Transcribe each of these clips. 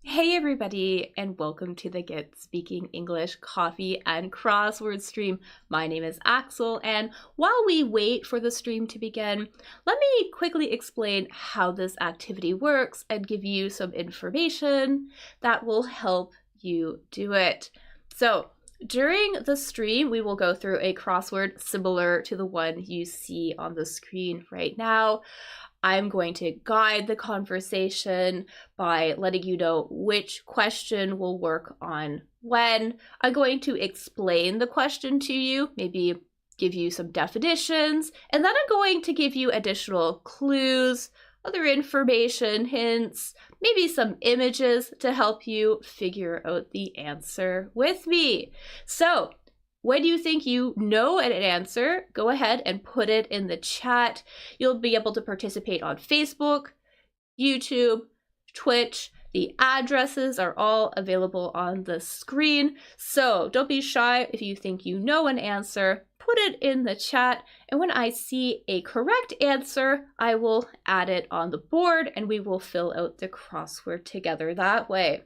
Hey everybody, and welcome to the Get Speaking English Coffee and Crossword stream. My name is Axel, and while we wait for the stream to begin, let me quickly explain how this activity works and give you some information that will help you do it. So, during the stream, we will go through a crossword similar to the one you see on the screen right now. I'm going to guide the conversation by letting you know which question will work on when. I'm going to explain the question to you, maybe give you some definitions, and then I'm going to give you additional clues, other information, hints, maybe some images to help you figure out the answer with me. So, when you think you know an answer, go ahead and put it in the chat. You'll be able to participate on Facebook, YouTube, Twitch. The addresses are all available on the screen. So don't be shy if you think you know an answer. Put it in the chat, and when I see a correct answer, I will add it on the board and we will fill out the crossword together that way.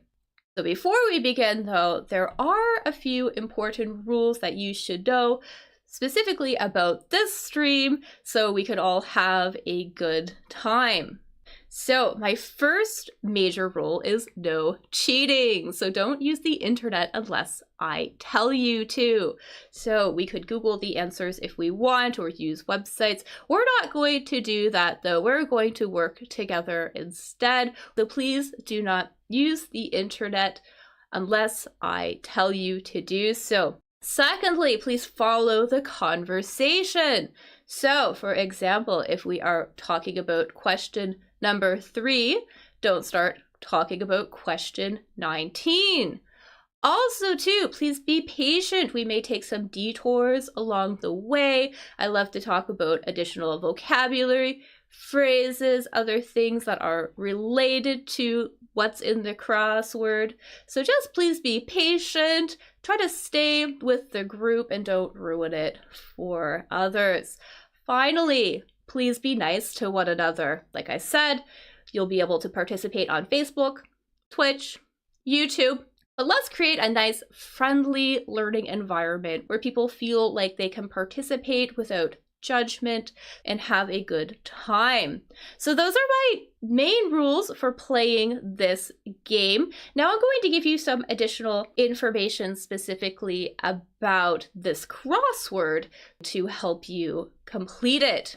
So before we begin though, there are a few important rules that you should know specifically about this stream so we could all have a good time. So my first major rule is no cheating. So don't use the internet unless I tell you to. So we could Google the answers if we want or use websites. We're not going to do that though. We're going to work together instead. So please do not use the internet unless I tell you to do so. Secondly, please follow the conversation. So for example, if we are talking about question number 3, don't start talking about question 19. Also, too, please be patient. We may take some detours along the way. I love to talk about additional vocabulary, phrases, other things that are related to what's in the crossword. So just please be patient. Try to stay with the group and don't ruin it for others. Finally, please be nice to one another. Like I said, you'll be able to participate on Facebook, Twitch, YouTube. But let's create a nice, friendly learning environment where people feel like they can participate without judgment and have a good time. So those are my main rules for playing this game. Now I'm going to give you some additional information specifically about this crossword to help you complete it.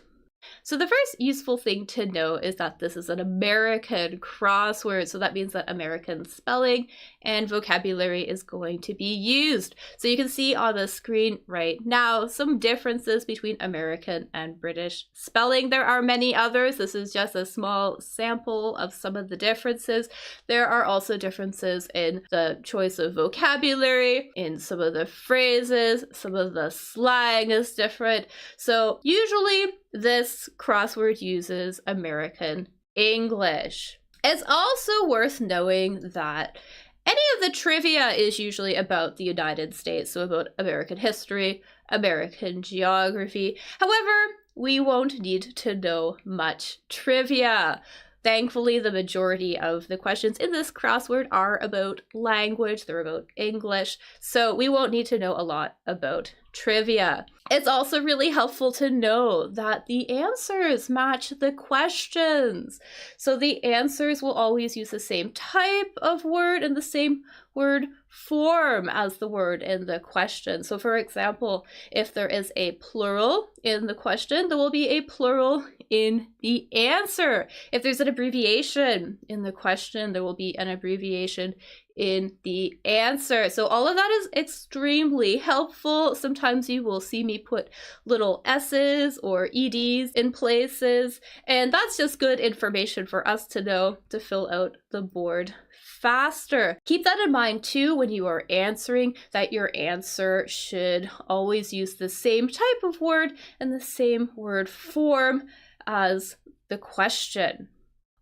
So the first useful thing to know is that this is an American crossword. So that means that American spelling and vocabulary is going to be used. So you can see on the screen right now some differences between American and British spelling. There are many others. This is just a small sample of some of the differences. There are also differences in the choice of vocabulary, in some of the phrases, some of the slang is different. So usually this crossword uses American English. It's also worth knowing that any of the trivia is usually about the United States, so about American history, American geography. However, we won't need to know much trivia. Thankfully, the majority of the questions in this crossword are about language, they're about English, so we won't need to know a lot about trivia. It's also really helpful to know that the answers match the questions. So the answers will always use the same type of word and the same word form as the word in the question. So for example, if there is a plural in the question, there will be a plural in the answer. If there's an abbreviation in the question, there will be an abbreviation in the answer. So all of that is extremely helpful. Sometimes you will see me put little S's or EDs in places, and that's just good information for us to know to fill out the board faster. Keep that in mind too when you are answering, that your answer should always use the same type of word and the same word form as the question.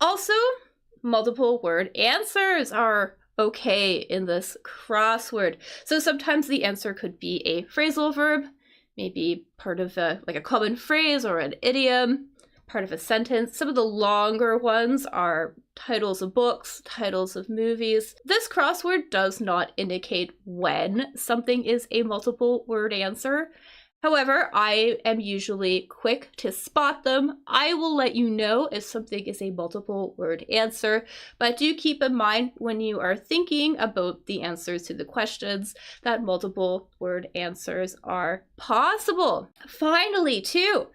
Also, multiple word answers are okay in this crossword. So sometimes the answer could be a phrasal verb, maybe part of a common phrase or an idiom. part of a sentence. Some of the longer ones are titles of books, titles of movies. This crossword does not indicate when something is a multiple word answer. However, I am usually quick to spot them. I will let you know if something is a multiple word answer, but do keep in mind when you are thinking about the answers to the questions that multiple word answers are possible. Finally, too,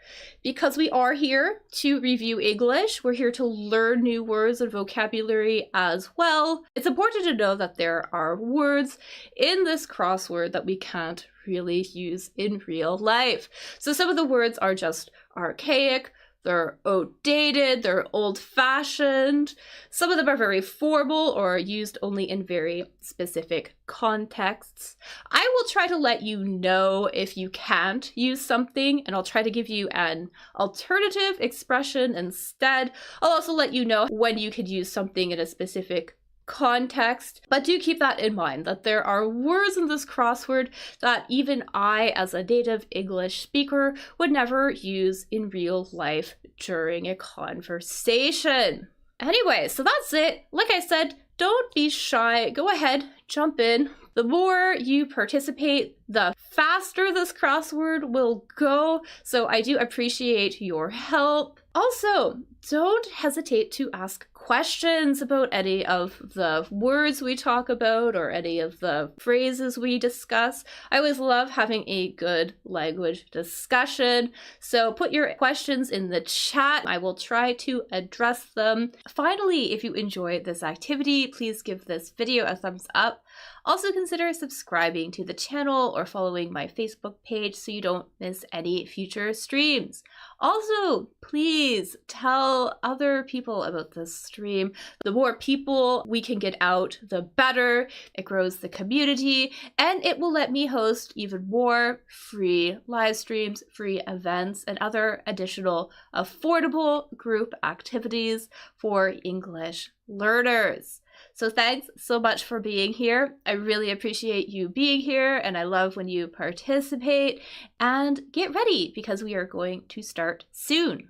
because we are here to review English, we're here to learn new words and vocabulary as well. It's important to know that there are words in this crossword that we can't really use in real life. So some of the words are just archaic, they're outdated, they're old-fashioned. Some of them are very formal or used only in very specific contexts. I will try to let you know if you can't use something, and I'll try to give you an alternative expression instead. I'll also let you know when you could use something in a specific context, but do keep that in mind that there are words in this crossword that even I, as a native English speaker, would never use in real life during a conversation. Anyway, so that's it. Like I said, don't be shy. Go ahead, jump in. The more you participate, the faster this crossword will go. So I do appreciate your help. Also, don't hesitate to ask questions about any of the words we talk about or any of the phrases we discuss. I always love having a good language discussion. So put your questions in the chat. I will try to address them. Finally, if you enjoyed this activity, please give this video a thumbs up. Also consider subscribing to the channel or following my Facebook page so you don't miss any future streams. Also, please tell other people about this stream. The more people we can get out, the better. It grows the community, and it will let me host even more free live streams, free events, and other additional affordable group activities for English learners. So thanks so much for being here. I really appreciate you being here, and I love when you participate. And get ready because we are going to start soon.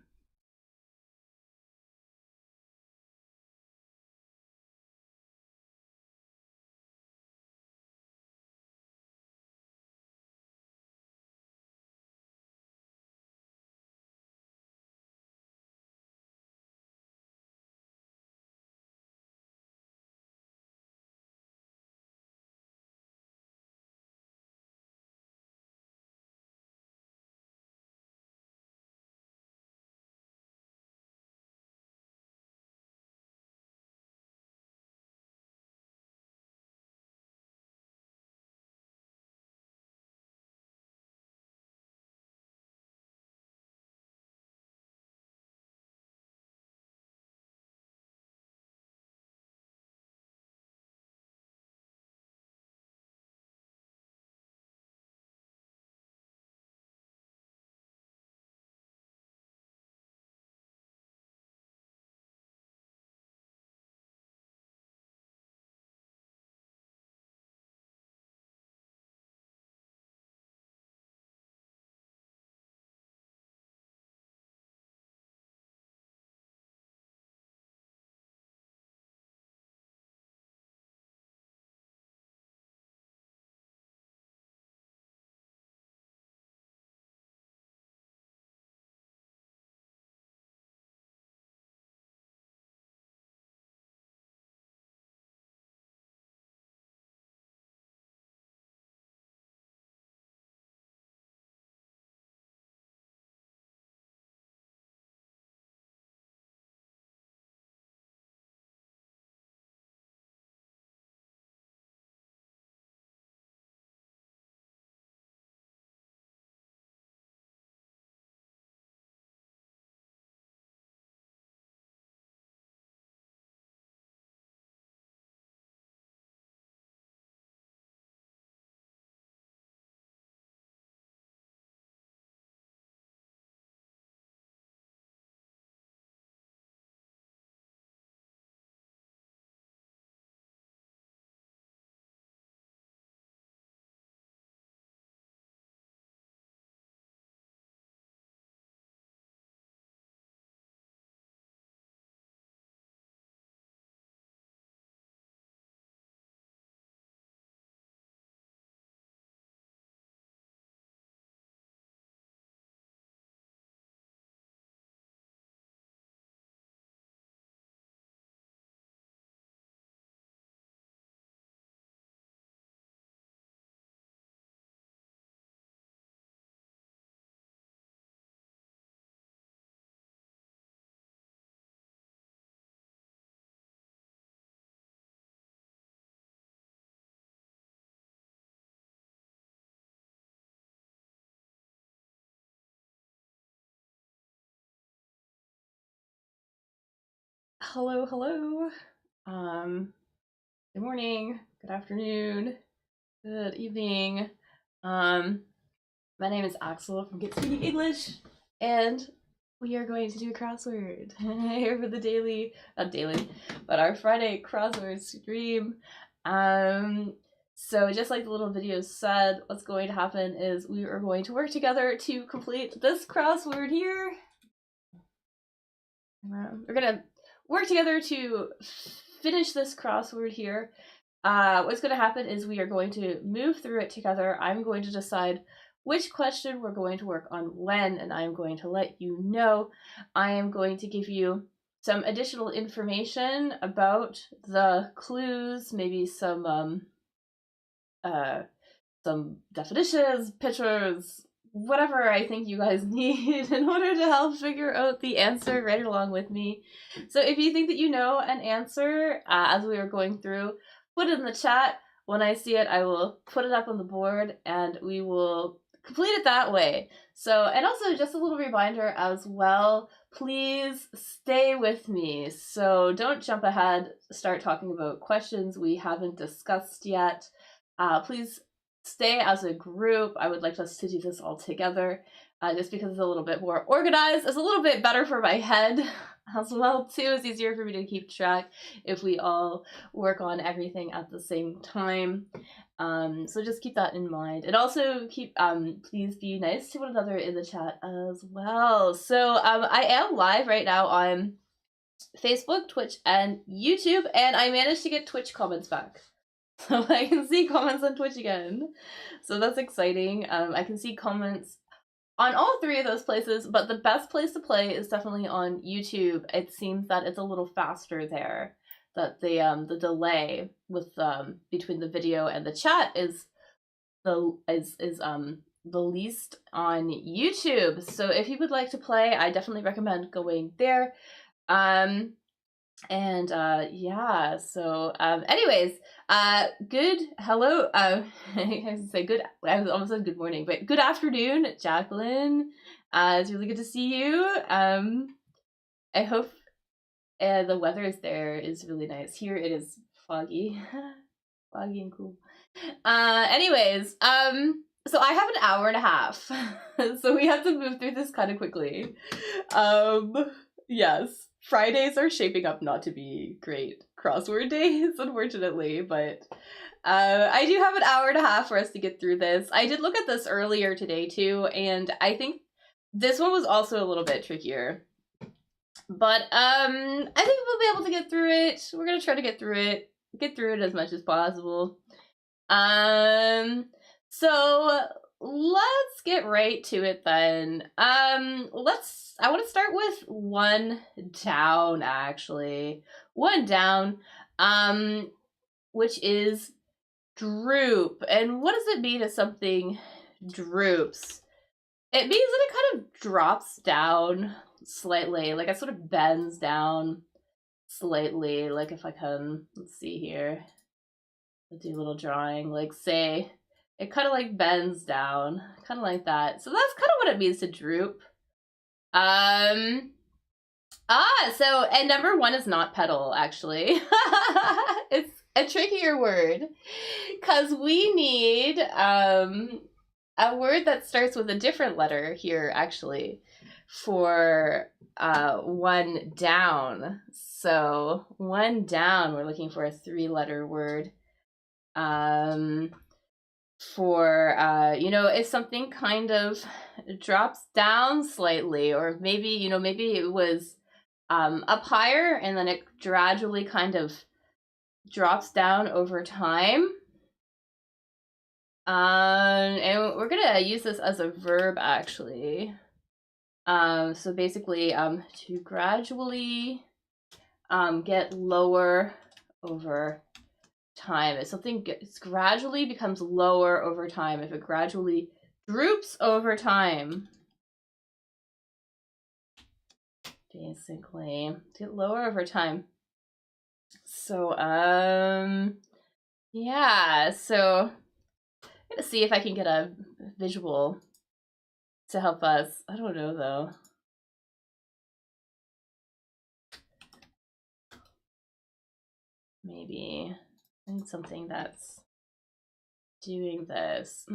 hello, hello. Good morning, good afternoon, good evening. My name is Axel from Get Speaking English, and we are going to do a crossword here for the daily, not daily, but our Friday crossword stream. So just like the little video said, what's going to happen is we are going to work together to complete this crossword here. We're gonna work together to finish this crossword here. What's going to happen is we are going to move through it together. I'm going to decide which question we're going to work on when, and I'm going to let you know. I am going to give you some additional information about the clues, maybe some definitions, pictures, whatever I think you guys need in order to help figure out the answer right along with me. So if you think that you know an answer as we are going through, put it in the chat. When I see it, I will put it up on the board and we will complete it that way. So, and also just a little reminder as well, please stay with me. So don't jump ahead, start talking about questions we haven't discussed yet. Please stay as a group. I would like us to do this all together, just because it's a little bit more organized. It's a little bit better for my head as well too. It's easier for me to keep track if we all work on everything at the same time. So just keep that in mind, and also keep please be nice to one another in the chat as well. So I am live right now on Facebook, Twitch, and YouTube, and I managed to get Twitch comments back. So I can see comments on Twitch again. So that's exciting. I can see comments on all three of those places, but the best place to play is definitely on YouTube. It seems that it's a little faster there. That the delay with between the video and the chat is the least on YouTube. So if you would like to play, I definitely recommend going there. And yeah, so anyways, good hello, I have to say good, I almost said good morning, but good afternoon, Jacqueline. It's really good to see you. I hope the weather is there is really nice. Here it is foggy. Foggy and cool. Anyways, so I have an hour and a half. So we have to move through this kind of quickly. Yes. Fridays are shaping up not to be great crossword days, unfortunately, but I do have an hour and a half for us to get through this. I did look at this earlier today too, and I think this one was also a little bit trickier. But I think we'll be able to get through it. We're gonna try to get through it as much as possible. So let's get right to it then. I want to start with one down, actually. One down, which is droop. And what does it mean if something droops? It means that it kind of drops down slightly, like it sort of bends down slightly. Like if I can, let's see here, I'll do a little drawing, like say, it kind of like bends down, kind of like that. So that's kind of what it means to droop. So, and number one is not pedal, actually. It's a trickier word, because we need, a word that starts with a different letter here, actually, for, one down. So, one down, we're looking for a 3-letter word. For you know, if something kind of drops down slightly, or maybe maybe it was up higher and then it gradually kind of drops down over time. And we're gonna use this as a verb, actually. So basically, to gradually get lower over time. If something gradually becomes lower over time, if it gradually droops over time, basically, to get lower over time. So, yeah, so I'm gonna see if I can get a visual to help us. I don't know, though. maybe. I need something that's doing this.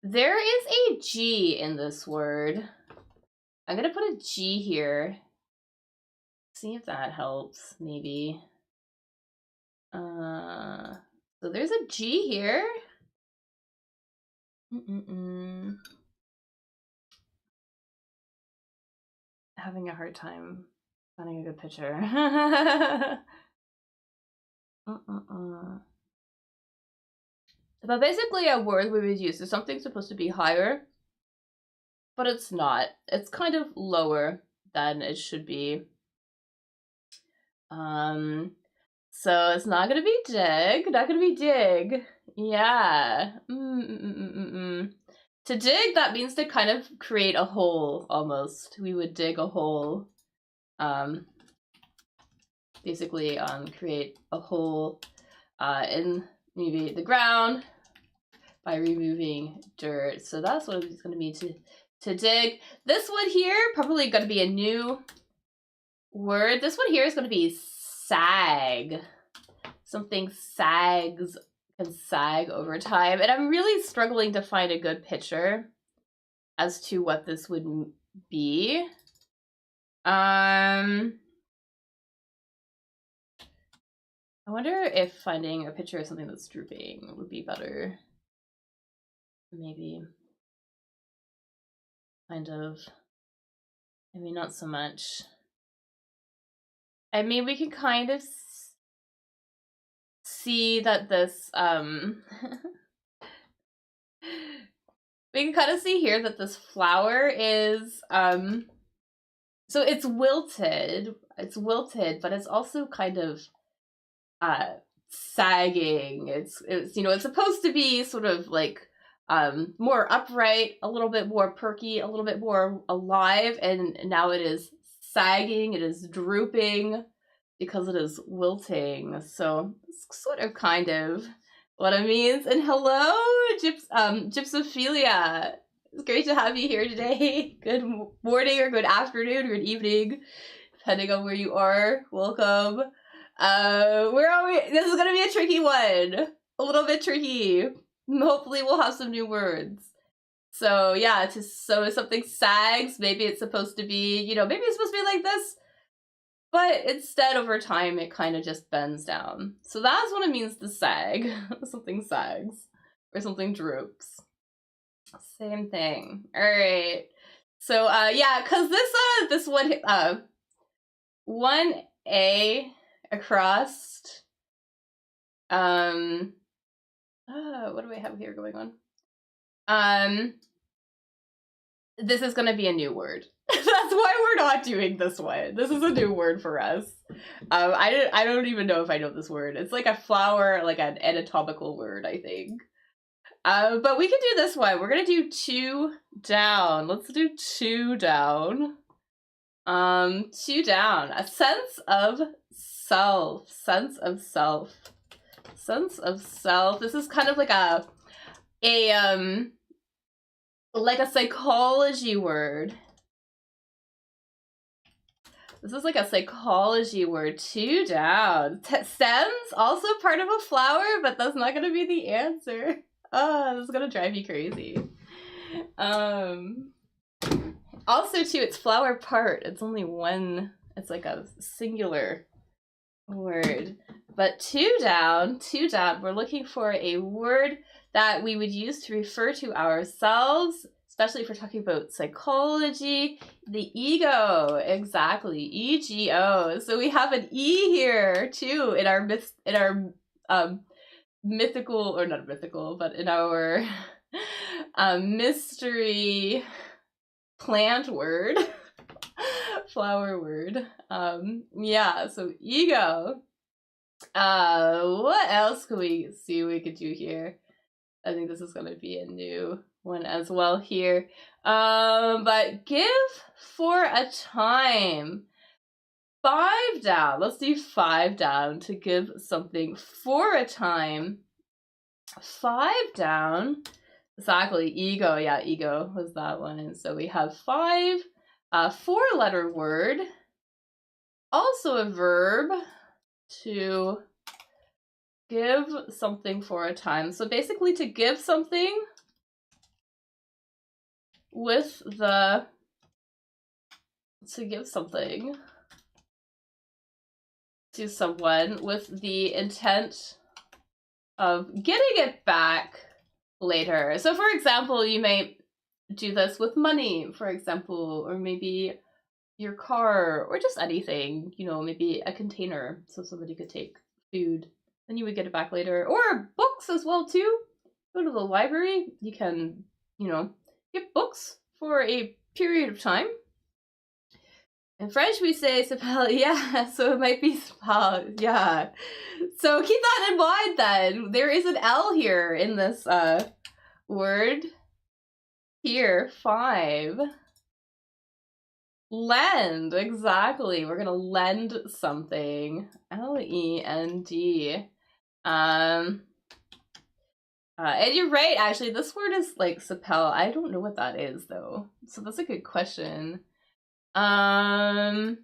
There is a G in this word. I'm gonna put a G here. See if that helps, maybe. So there's a G here. Having a hard time finding a good picture. But basically a word we would use is something supposed to be higher, but it's not. It's kind of lower than it should be. So it's not gonna be dig, not gonna be dig. Yeah. To dig, that means to kind of create a hole, almost. We would dig a hole. Basically, create a hole in maybe the ground by removing dirt. So that's what it's gonna be to dig. This one here, probably gonna be a new word. This one here is gonna be sag. Something sags, can sag over time. And I'm really struggling to find a good picture as to what this would be. I wonder if finding a picture of something that's drooping would be better. Maybe. Kind of. Maybe not so much. I mean, we can kind of see that this, we can kind of see here that this flower is, so it's wilted, but it's also kind of, sagging. It's you know, it's supposed to be sort of like, more upright, a little bit more perky, a little bit more alive, and now it is sagging, it is drooping because it is wilting. So it's sort of kind of what it means. And hello, Gypsophilia. It's great to have you here today. Good morning or good afternoon or good evening, depending on where you are. Welcome. Where are we? This is gonna be a tricky one. A little bit tricky. Hopefully we'll have some new words. So yeah, so if something sags, maybe it's supposed to be, you know, maybe it's supposed to be like this, but instead over time it kind of just bends down. So that's what it means to sag. Something sags or something droops. Same thing. All right. So yeah, because this one 1A across. What do I have here going on? This is gonna be a new word. That's why we're not doing this one. This is a new word for us. I don't even know if I know this word. It's like a flower, like an anatomical word, I think. But we can do this one. We're gonna do 2 down. Let's do 2 down. 2 down. A sense of self. Sense of self. Sense of self. This is kind of like a psychology word. This is like a psychology word. 2 down. Stems, also part of a flower, but that's not gonna be the answer. Oh, this is gonna drive you crazy. Also too, it's flower part. It's only one, it's like a singular word. But 2 down, we're looking for a word that we would use to refer to ourselves, especially if we're talking about psychology. The ego, exactly, ego. So we have an E here too in our mythical, or not mythical, but in our mystery plant word, flower word. Yeah, so ego. What else could we see we could do here? I think this is going to be a new one as well here. But give for a time. 5 down. Let's do 5 down to give something for a time. 5 down. Exactly. Ego. Yeah, ego was that one. And so we have 5. 4-letter word. Also a verb. to give something for a time. So basically to give something with the, to give something to someone with the intent of getting it back later. So for example, you may do this with money, for example, or maybe your car, or just anything, you know, maybe a container so somebody could take food and you would get it back later. Or books as well too. Go to the library, you can, you know, get books for a period of time. In French we say s'appelle, yeah, so it might be s'appelle, yeah. So keep that in mind then. There is an L here in this word. Here, 5. Lend, exactly. We're gonna lend something. L-E-N-D. And you're right, actually, this word is like s'appelle. I don't know what that is though. So that's a good question. I'm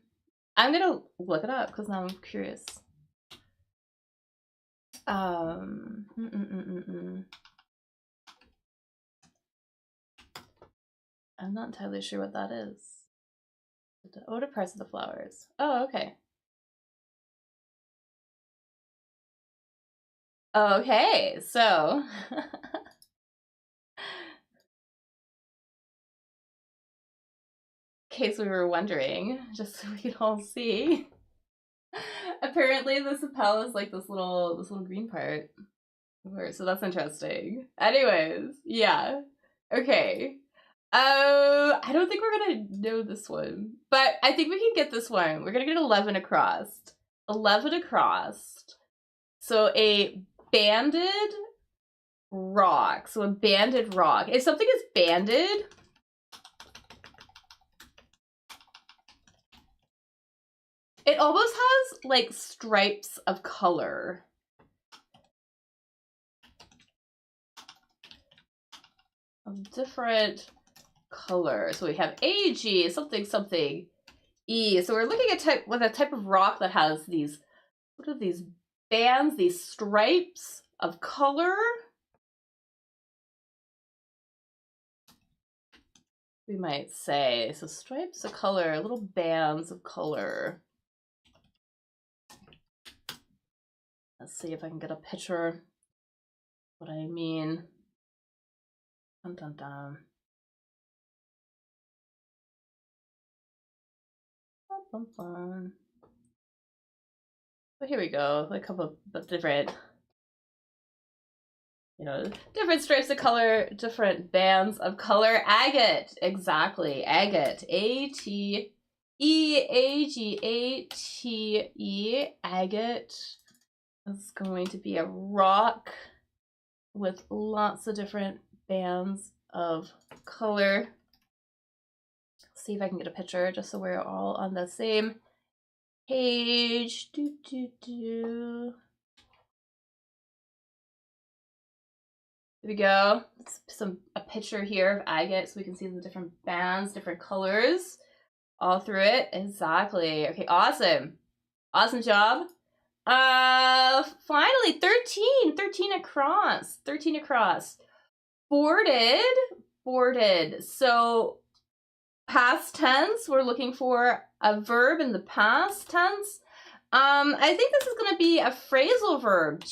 gonna look it up because now I'm curious. I'm not entirely sure what that is. The odor parts of the flowers. Oh, okay. Okay, so in case we were wondering, just so we can all see. Apparently the s'appelle is like this little green part. So that's interesting. Anyways, yeah. Okay. I don't think we're gonna know this one, but I think we can get this one. We're gonna get 11 across. 11 across. So a banded rock. So a banded rock. If something is banded, it almost has like stripes of color. Of different color. So we have AG, something, something, E. So we're looking at a type of rock that has these, what are these bands, these stripes of color? We might say. So stripes of color, little bands of color. Let's see if I can get a picture. What I mean. Dun, dun, dun. Bum, bum, bum. But here we go. A couple of different, you know, different stripes of color, different bands of color. Agate, exactly. Agate. A-T-E-A-G-A-T-E. Agate is going to be a rock with lots of different bands of color. See if I can get a picture just so we're all on the same page. Here we go. A picture here of agate so we can see the different bands, different colors all through it. Exactly. Okay, awesome. Awesome job. Finally 13 across. 13 across. Boarded. So past tense, we're looking for a verb in the past tense. I think this is going to be a phrasal verb.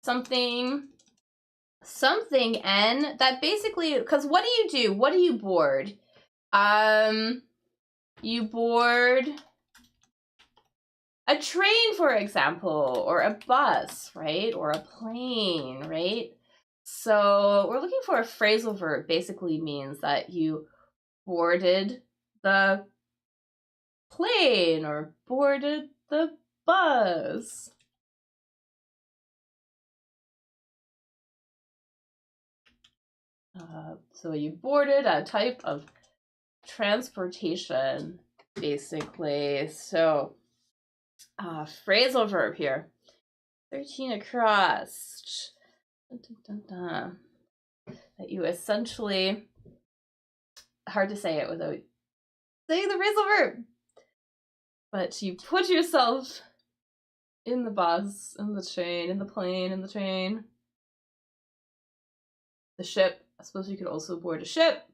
Something N, that basically, because what do? What do you board? You board a train, for example, or a bus, right? Or a plane, right? So we're looking for a phrasal verb. Basically means that you boarded the plane or boarded the bus. So you boarded a type of transportation, basically. So phrasal verb here. 13 across. Dun, dun, dun, dun. That you essentially, hard to say it without saying the phrasal verb. But you put yourself in the bus, in the train, in the plane, in the train. The ship. I suppose you could also board a ship.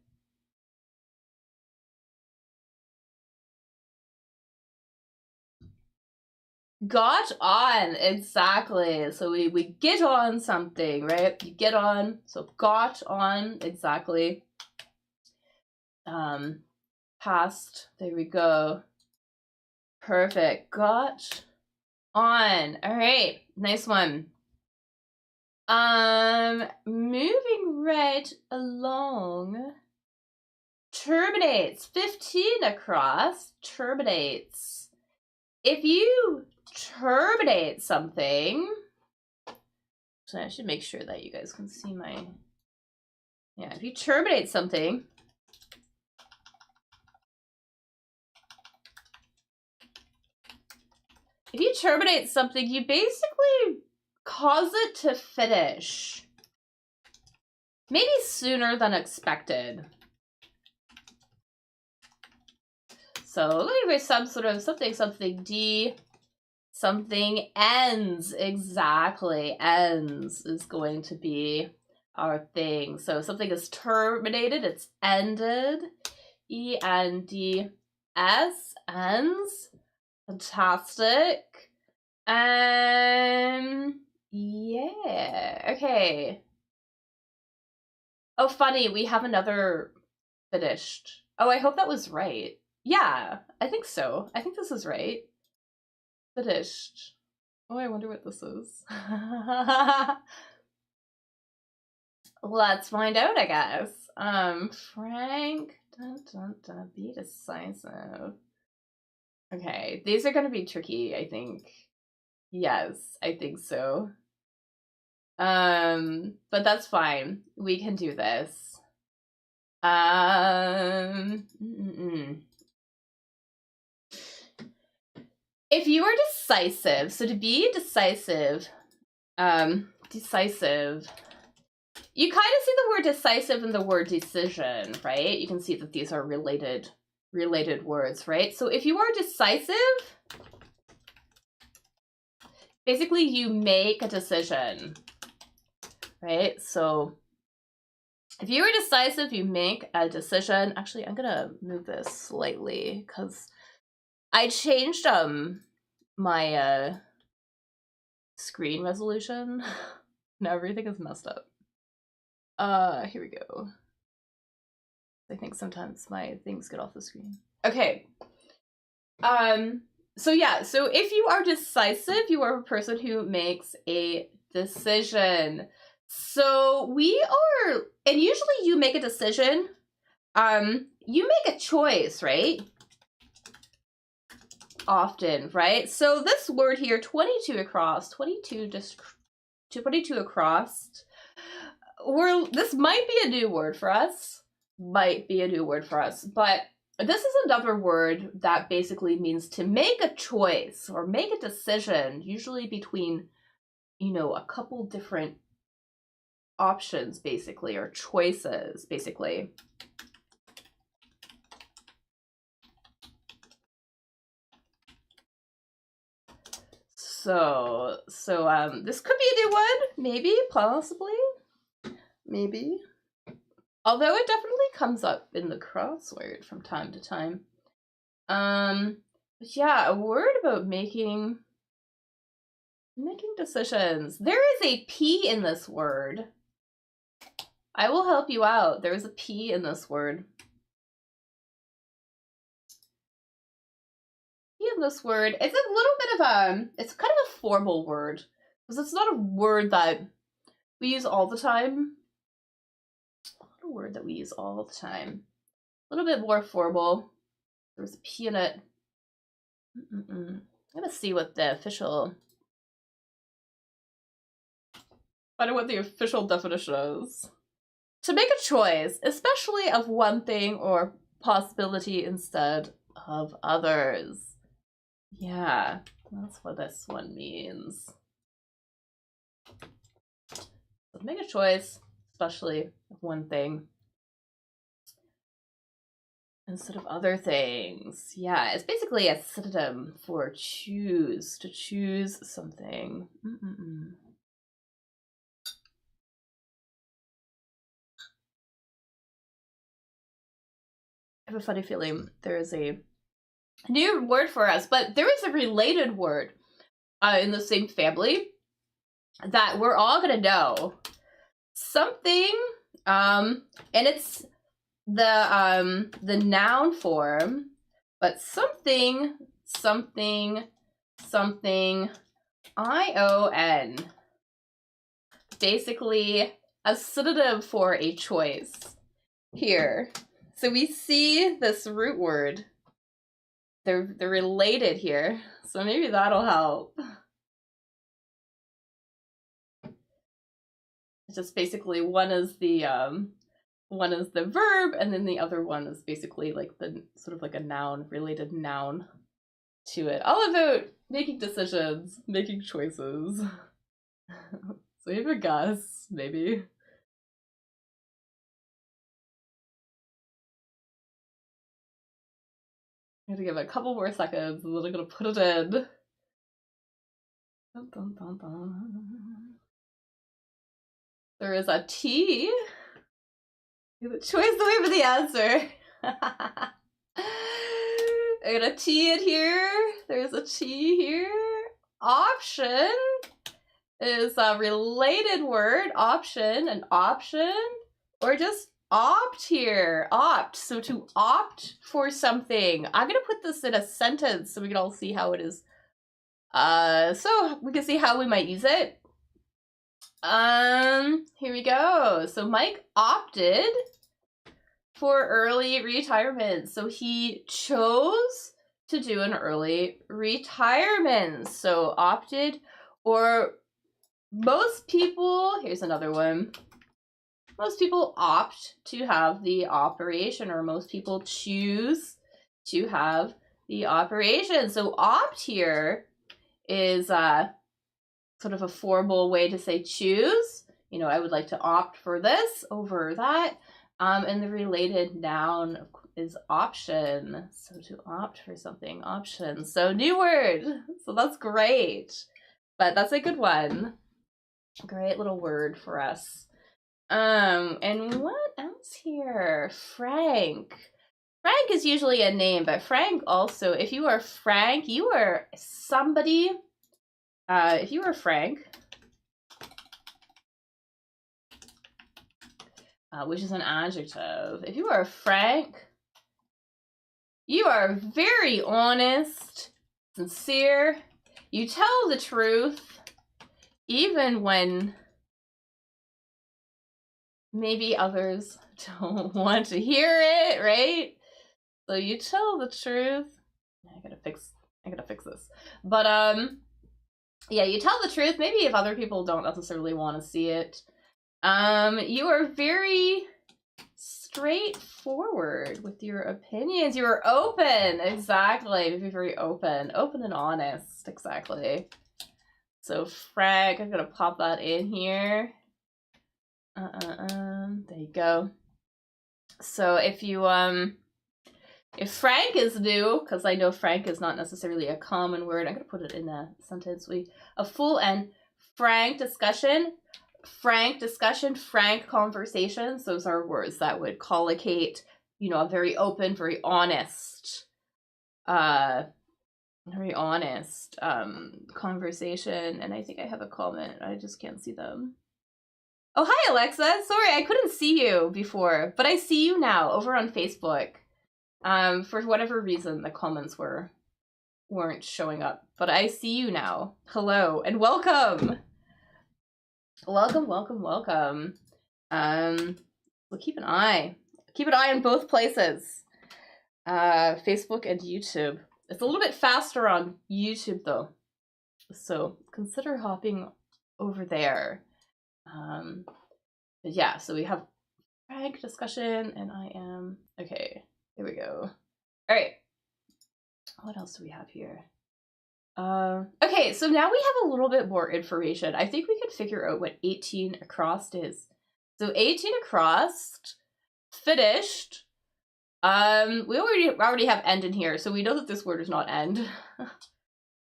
Got on, exactly. So we get on something, right? You get on, so got on, exactly. Past, there we go. Perfect, got on. All right, nice one. Moving right along. Terminates, 15 across, terminates. If you terminate something, so I should make sure that you guys can see my, yeah, if you terminate something, you basically cause it to finish. Maybe sooner than expected. So maybe some sort of something D, something ends, exactly, ends is going to be our thing. So something is terminated, it's ended, E-N-D-S, ends, fantastic. Yeah, okay. Oh, funny, we have another finished. Oh, I hope that was right. Yeah, I think so. I think this is right. Finished. Oh, I wonder what this is. Let's find out, I guess. Frank, be decisive. Okay, these are gonna be tricky, I think. Yes, I think so. But that's fine. We can do this. If you are decisive, so to be decisive, decisive, you kind of see the word decisive and the word decision, right? You can see that these are related words, right? So if you are decisive, basically you make a decision, right? So if you are decisive, you make a decision. Actually, I'm gonna move this slightly because I changed my screen resolution. Now everything is messed up. Here we go. I think sometimes my things get off the screen. Okay. So yeah, so if you are decisive, you are a person who makes a decision. So we are, and usually you make a decision, you make a choice, right? Often, right? So this word here, 22 across, 22 across, this might be a new word for us, but this is another word that basically means to make a choice or make a decision, usually between, you know, a couple different options, basically, or choices, basically. So this could be a new one, maybe, possibly, maybe. Although it definitely comes up in the crossword from time to time. But yeah, a word about making decisions. There is a P in this word. I will help you out. There's a P in this word. P in this word. It's a little bit of it's kind of a formal word. Because it's not a word that we use all the time. Not a word that we use all the time. A little bit more formal. There's a P in it. I'm gonna see what the official definition is. To make a choice, especially of one thing or possibility instead of others. Yeah, that's what this one means. So make a choice, especially of one thing instead of other things. Yeah, it's basically a synonym for choose, to choose something. I have a funny feeling there is a new word for us, but there is a related word in the same family that we're all gonna know. Something, and it's the noun form, but something, ION. Basically a synonym for a choice here. So we see this root word. They're related here, so maybe that'll help. It's just basically one is the verb, and then the other one is basically like the sort of like a noun, related noun to it. All about making decisions, making choices. So you have a guess, maybe. I'm gonna give it a couple more seconds, and then I'm gonna put it in. Dun, dun, dun, dun. There is a T. The choice the way for the answer. I got a T in here. There's a T here. Option is a related word. Option, an option, or just opt here. Opt. So to opt for something. I'm gonna put this in a sentence so we can all see how it is. So we can see how we might use it. Here we go. So Mike opted for early retirement. So he chose to do an early retirement. So opted, or most people, here's another one. Most people opt to have the operation, or most people choose to have the operation. So opt here is sort of a formal way to say choose. You know, I would like to opt for this over that. And the related noun is option. So to opt for something, option. So new word. So that's great. But that's a good one. Great little word for us. And what else here? Frank. Frank is usually a name, but Frank also, if you are Frank, you are somebody. If you are Frank, which is an adjective. If you are frank, you are very honest, sincere. You tell the truth, even when maybe others don't want to hear it, right? So you tell the truth. I gotta fix this. But yeah, you tell the truth, maybe if other people don't necessarily want to see it. You are very straightforward with your opinions. You are open, exactly. Be very open and honest, exactly. So Frank, I'm gonna pop that in here. There you go. So if you if Frank is new, because I know Frank is not necessarily a common word, I'm gonna put it in a sentence. A full and frank discussion. Frank discussion, frank conversations, those are words that would collocate, you know, a very open, very honest conversation. And I think I have a comment, I just can't see them. Oh, hi Alexa, sorry, I couldn't see you before, but I see you now over on Facebook. For whatever reason, the comments weren't showing up, but I see you now. Hello and welcome. Welcome. We'll keep an eye on both places, Facebook and YouTube. It's a little bit faster on YouTube though, so consider hopping over there. But yeah, so we have frank discussion, and I am okay. Here we go. All right, what else do we have here? Okay, so now we have a little bit more information. I think we can figure out what 18 across is. So 18 across, finished, We already have end in here, so we know that this word is not end.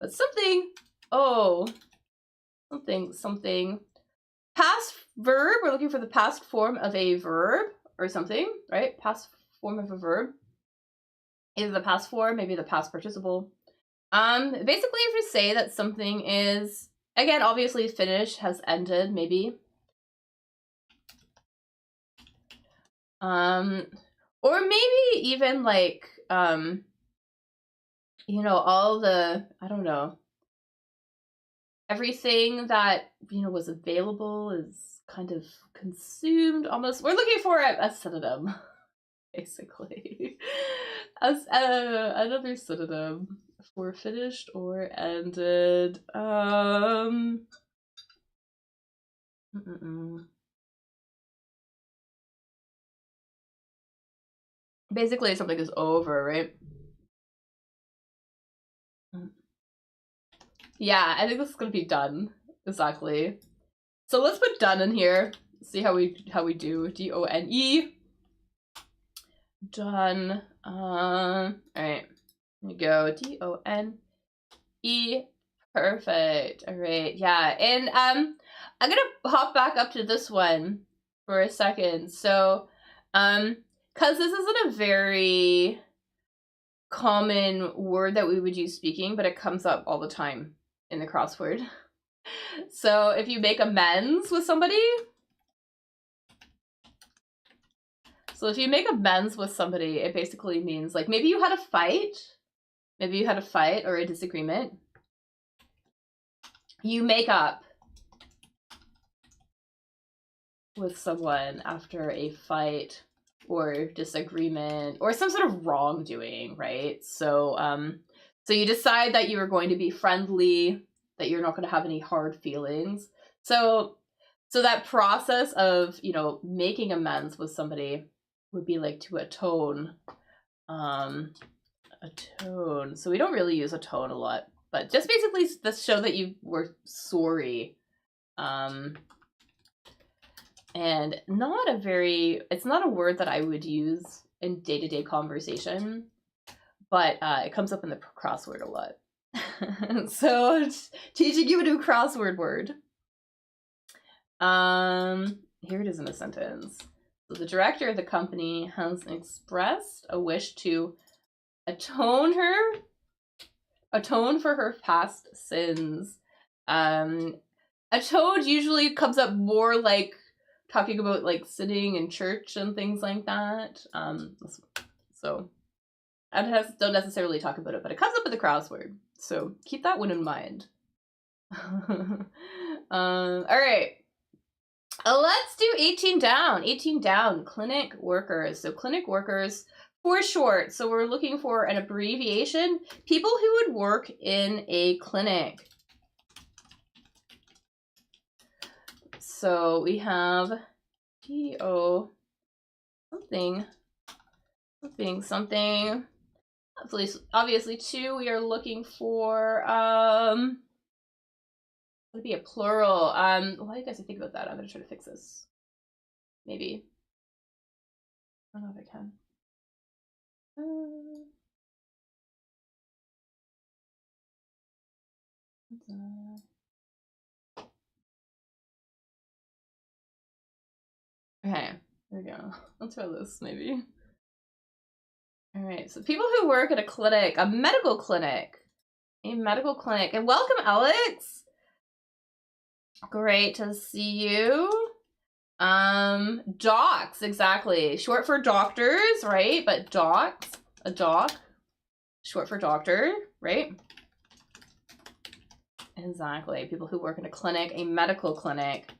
But something, oh, something. Past verb, we're looking for the past form of a verb or something, right? Past form of a verb. Either the past form, maybe the past participle. Basically, if you say that something is, again, obviously finished, has ended, maybe. Or maybe even like, you know, all the, I don't know, everything that, you know, was available is kind of consumed almost. We're looking for a synonym, basically. As another synonym for finished or ended. Basically, something is over, right? Yeah, I think this is gonna be done. Exactly. So let's put done in here. See how we do. D-O-N-E. Done. All right. Here we go. D-O-N-E. Perfect. All right. Yeah. And I'm gonna hop back up to this one for a second. So, because this isn't a very common word that we would use speaking, but it comes up all the time in the crossword. So if you make amends with somebody, it basically means like maybe you had a fight, or a disagreement. You make up with someone after a fight or disagreement or some sort of wrongdoing, right? So so you decide that you are going to be friendly, that you're not going to have any hard feelings. So that process of, you know, making amends with somebody would be like to atone. Atone. So we don't really use atone a lot, but just basically to show that you were sorry. And it's not a word that I would use in day-to-day conversation, but it comes up in the crossword a lot. So teaching you a new crossword word. Here it is in a sentence. So the director of the company has expressed a wish to atone for her past sins. Atone usually comes up more like talking about like sitting in church and things like that. So I don't necessarily talk about it, but it comes up in the crossword. So keep that one in mind. All right. Let's do 18 down. 18 down, clinic workers. So clinic workers for short. So we're looking for an abbreviation. People who would work in a clinic. So we have T-O something. Obviously two, we are looking for, would be a plural. Why do you guys think about that? I'm gonna try to fix this. Maybe. I don't know if I can. Okay, there we go. Let's try this, maybe. All right, so people who work at a clinic, a medical clinic. And welcome, Alex. Great to see you. Docs, exactly. Short for doctors, right? But docs, a doc, short for doctor, right? Exactly. People who work in a clinic, a medical clinic.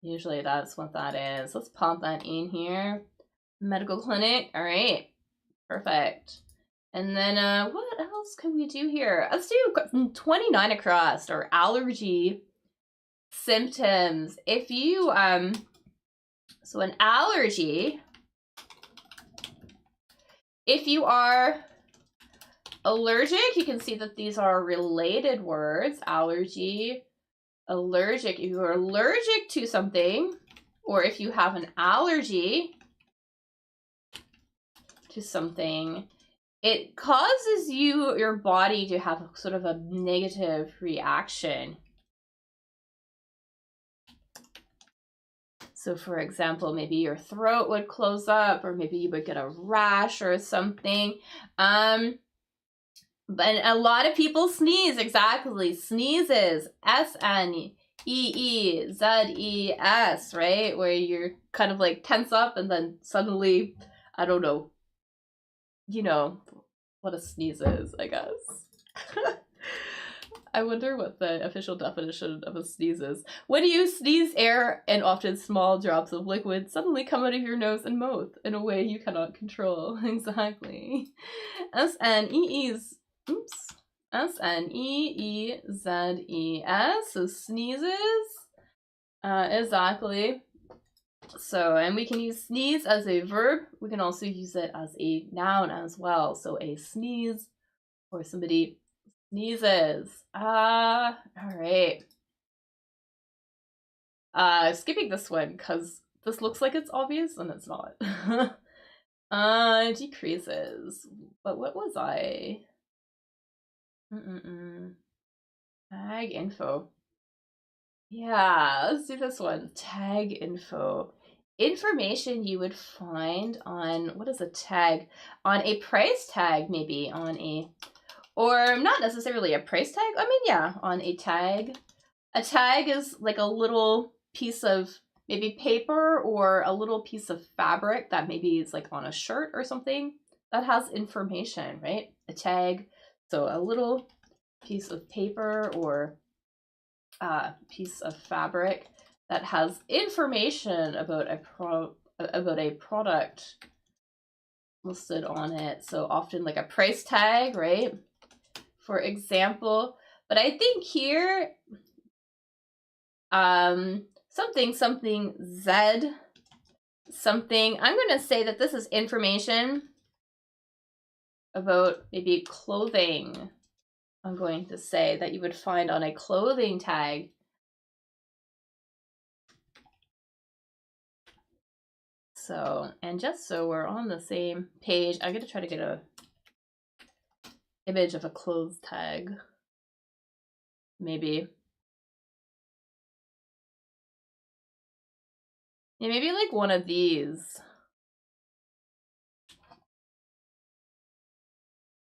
Usually that's what that is. Let's pop that in here. Medical clinic. All right. Perfect. And then what else can we do here? Let's do 29 across, or allergy symptoms. If you so an allergy, if you are allergic, you can see that these are related words. Allergy, allergic. If you're allergic to something, or if you have an allergy, to something, it causes your body to have sort of a negative reaction. So for example, maybe your throat would close up, or maybe you would get a rash or something. But a lot of people sneeze, exactly. Sneezes, S-N-E-E-Z-E-S, right? Where you're kind of like tense up and then suddenly, I don't know, you know, what a sneeze is, I guess. I wonder what the official definition of a sneeze is. When you sneeze, air and often small drops of liquid suddenly come out of your nose and mouth in a way you cannot control. Exactly. S-N-E-E-Z. Oops. S-N-E-E-Z-E-S. So sneezes. Exactly. So, and we can use sneeze as a verb. We can also use it as a noun as well. So a sneeze, or somebody sneezes. All right. Skipping this one because this looks like it's obvious and it's not. Decreases. But what was I? Tag info. Yeah, let's do this one. Tag info. Information you would find on, what is a tag? On a price tag, maybe on a, or not necessarily a price tag. I mean, yeah, on a tag. A tag is like a little piece of maybe paper or a little piece of fabric that maybe is like on a shirt or something that has information, right? A tag. So a little piece of paper or piece of fabric that has information about a product listed on it. So often like a price tag, right? For example, but I think here, something Z something. I'm going to say that this is information about maybe clothing. I'm going to say that you would find on a clothing tag. So, and just so we're on the same page, I'm going to try to get a image of a clothes tag. Maybe. Yeah, maybe like one of these.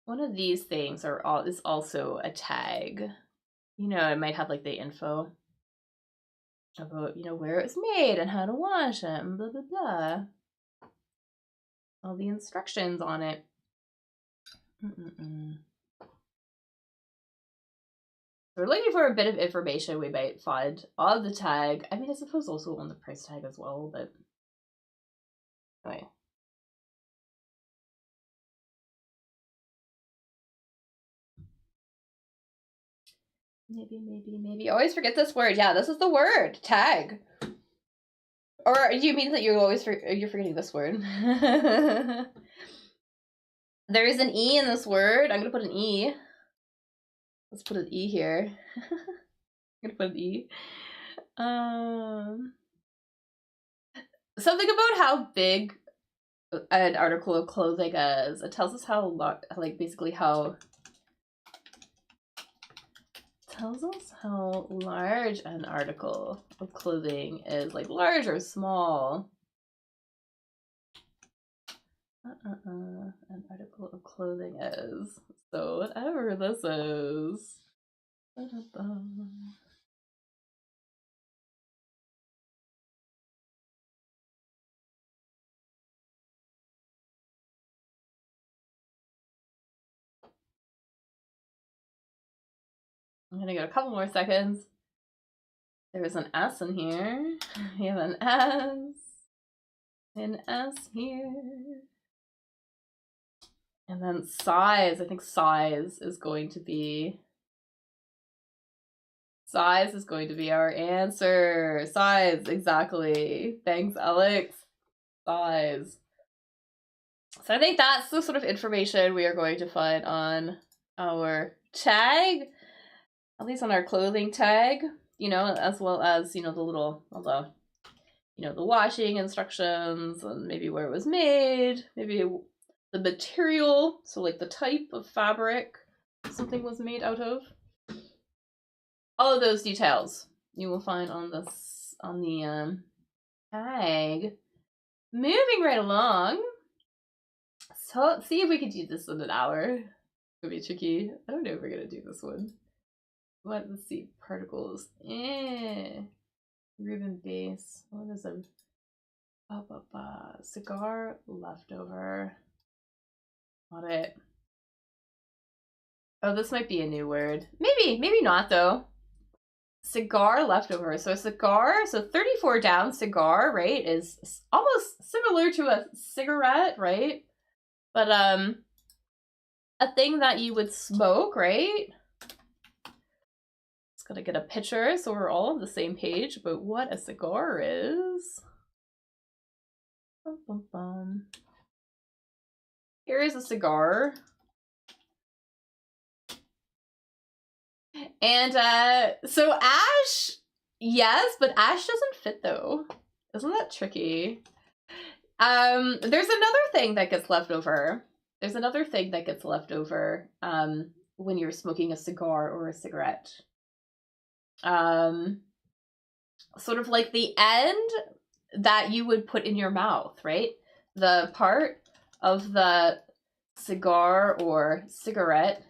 One of these things is also a tag. You know, it might have like the info about, you know, where it was made and how to wash it and blah, blah, blah. All the instructions on it. We're looking for a bit of information we might find on the tag. I mean, I suppose also on the price tag as well, but anyway. Maybe. I always forget this word. Yeah, this is the word. Tag. Or do you mean that you're forgetting this word? There is an E in this word. I'm gonna put an E. Let's put an E here. I'm gonna put an E. Something about how big an article of clothing is. It tells us tells us how large an article of clothing is, like large or small. An article of clothing is. So whatever this is. I'm gonna go a couple more seconds. There's an S in here. We have an S here. And then size. I think size is going to be our answer. Size, exactly. Thanks, Alex. Size. So I think that's the sort of information we are going to find on our tag, at least on our clothing tag, you know, as well as, you know, the washing instructions and maybe where it was made, maybe the material, so like the type of fabric something was made out of. All of those details you will find on the tag. Moving right along. So let's see if we can do this in an hour. It'll be tricky. I don't know if we're gonna do this one. Let's see. Particles. Ribbon base. What is a cigar leftover? Got it. Oh, this might be a new word. Maybe not though. Cigar leftover. So a cigar, so 34 down cigar, right, is almost similar to a cigarette, right? But a thing that you would smoke, right? Just gotta get a picture so we're all on the same page about what a cigar is. Bum, bum, bum. Here is a cigar. And so ash, yes, but ash doesn't fit though. Isn't that tricky? There's another thing that gets left over. There's another thing that gets left over when you're smoking a cigar or a cigarette. Sort of like the end that you would put in your mouth, right? The part of the cigar or cigarette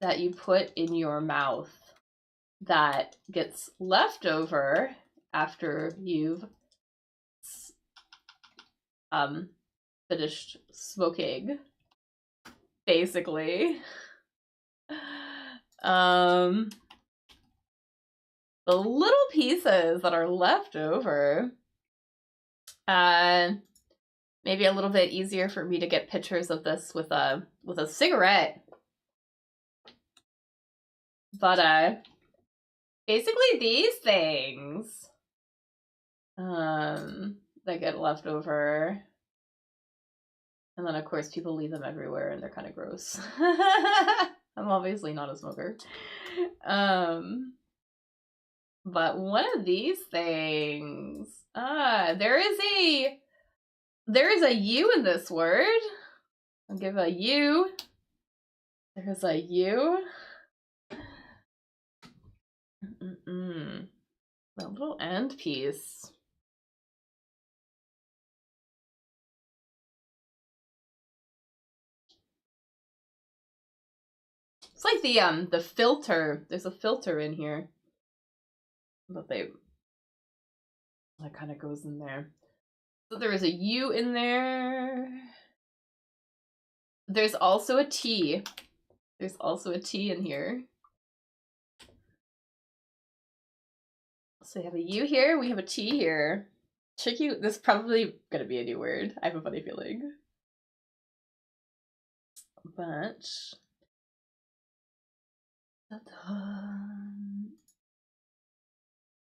that you put in your mouth that gets left over after you've finished smoking, basically. The little pieces that are left over, maybe a little bit easier for me to get pictures of this with a cigarette. But basically these things that get left over, and then of course people leave them everywhere and they're kind of gross. I'm obviously not a smoker. But one of these things, there is a U in this word. I'll give a U. There's a U. That little end piece. It's like the filter. There's a filter in here. But that kind of goes in there. So there is a U in there. There's also a T. There's also a T in here. So we have a U here, we have a T here. Tricky, this is probably gonna be a new word. I have a funny feeling. But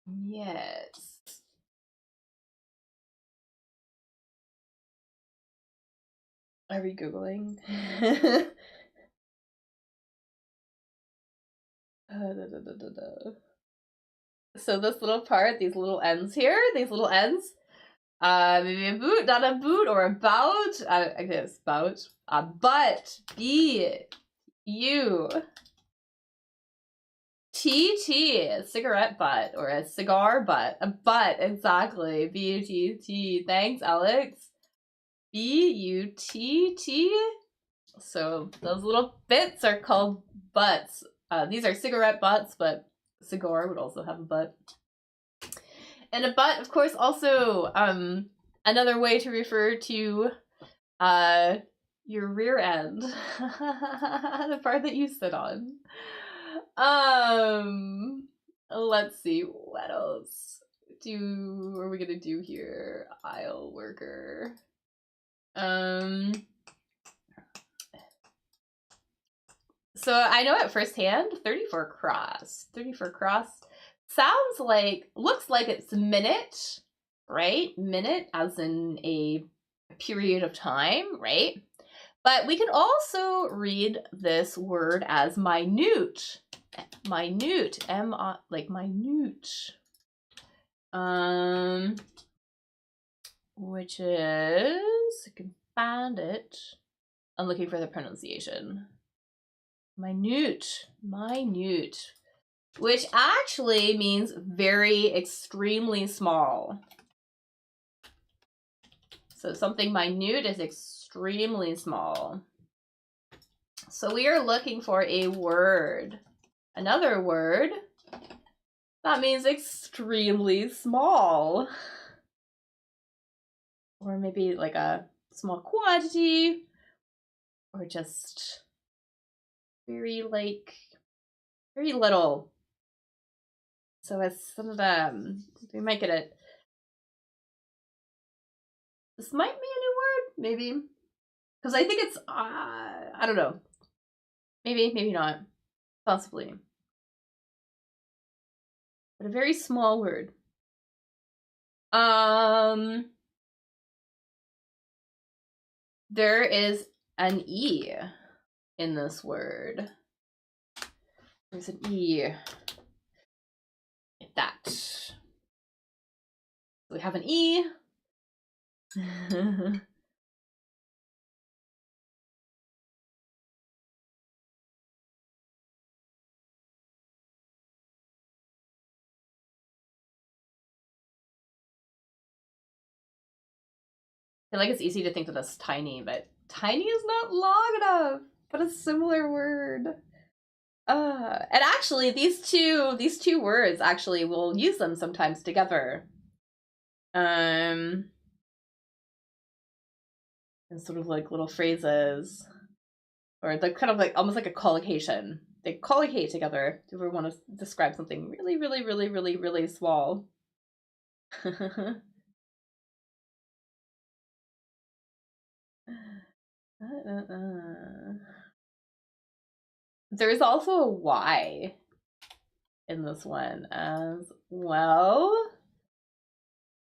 yes. Are we Googling? So this little part, these little ends here, maybe a boot, not a boot, or about, I guess, about, a butt, B-U-T-T, a cigarette butt, or a cigar butt, a butt, exactly, B-U-T-T, thanks, Alex, B-U-T-T, so those little bits are called butts. These are cigarette butts, but a cigar would also have a butt. And a butt, of course, also another way to refer to your rear end, the part that you sit on. Let's see, what else are we gonna do here? Aisle worker. So I know at first hand, 34 cross. 34 cross sounds like, looks like it's minute, right? Minute as in a period of time, right? But we can also read this word as minute. Minute, like minute. Which is, I can find it. I'm looking for the pronunciation. Minute, which actually means very extremely small. So something minute is extremely small. So we are looking for a word, another word that means extremely small. Or maybe like a small quantity, or just very little. So as some of them, we might get it. This might be a new word, maybe. Because I think it's, I don't know. Maybe not. Possibly. But a very small word. There is an E in this word. There's an E. Like that. So we have an E. I feel like it's easy to think that that's tiny, but tiny is not long enough. But a similar word. And actually, these two words actually we'll use them sometimes together. And sort of like little phrases, or they're kind of like almost like a collocation. They collocate together if we want to describe something really small. There's also a Y in this one as well.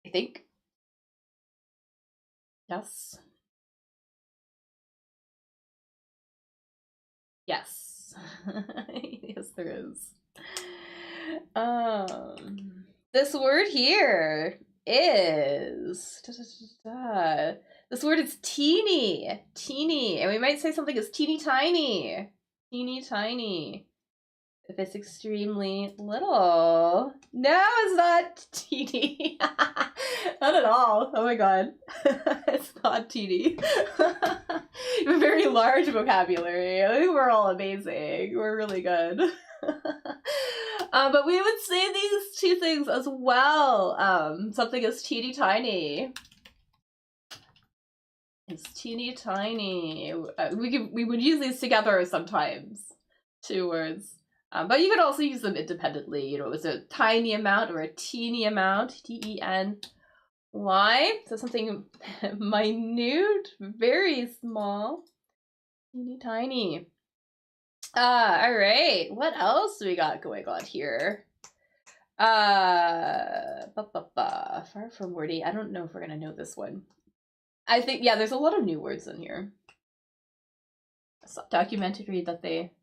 I think. Yes. Yes. Yes, there is. This word here is this word is teeny, and we might say something is teeny tiny, if it's extremely little. No, it's not teeny. Not at all. Oh my god. It's not teeny. You have a very large vocabulary. I think we're all amazing. We're really good. But we would say these two things as well. Something is teeny tiny. It's teeny tiny. We would use these together sometimes. Two words. But you could also use them independently. You know, it's a tiny amount or a teeny amount. T-E-N-Y. So something minute, very small. Teeny tiny. All right. What else do we got going on here? Far from wordy. I don't know if we're gonna know this one. I think, yeah, there's a lot of new words in here. I saw a documentary that they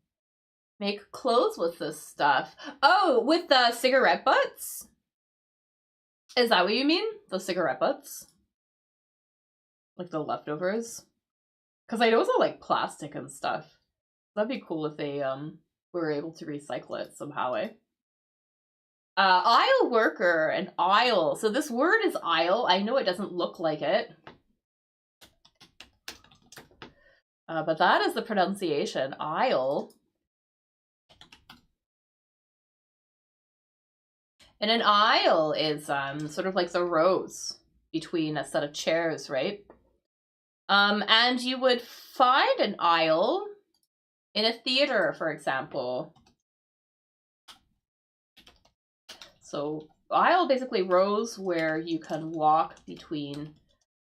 make clothes with this stuff. Oh, with the cigarette butts? Is that what you mean? The cigarette butts? Like the leftovers? Because I know it's all like plastic and stuff. That'd be cool if they were able to recycle it somehow, eh? Aisle worker and aisle. So this word is aisle. I know it doesn't look like it. But that is the pronunciation, aisle. And an aisle is sort of like the rows between a set of chairs, right? And you would find an aisle in a theater, for example. So aisle, basically rows where you can walk between,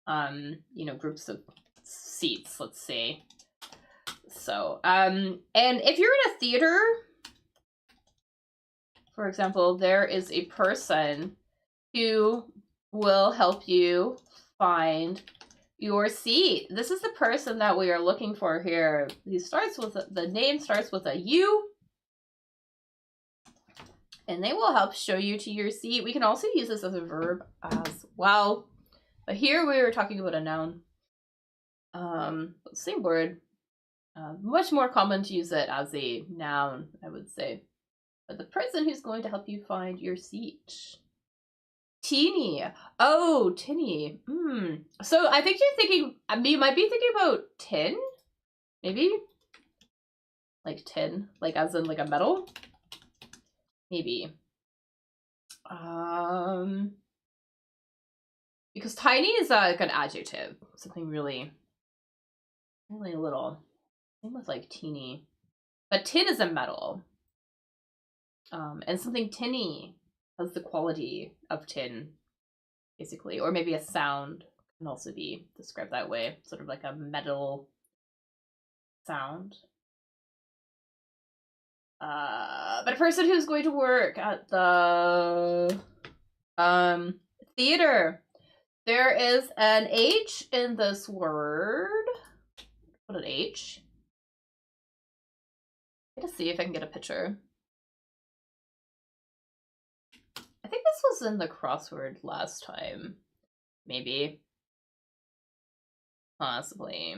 you know, groups of seats, let's say. So, and if you're in a theater, for example, there is a person who will help you find your seat. This is the person that we are looking for here. He starts with, the name starts with a U. And they will help show you to your seat. We can also use this as a verb as well. But here we were talking about a noun. Same word. Much more common to use it as a noun, I would say. But the person who's going to help you find your seat. Teeny. Oh, tinny. So I think you're thinking, you might be thinking about tin? Maybe? Like tin? Like as in like a metal? Maybe. Because tiny is like an adjective. Something really, really little. Same with like teeny. But tin is a metal. And something tinny has the quality of tin, basically. Or maybe a sound can also be described that way. Sort of like a metal sound. But a person who's going to work at the theater. There is an H in this word. Put an H. Let's see if I can get a picture. I think this was in the crossword last time. Maybe. Possibly.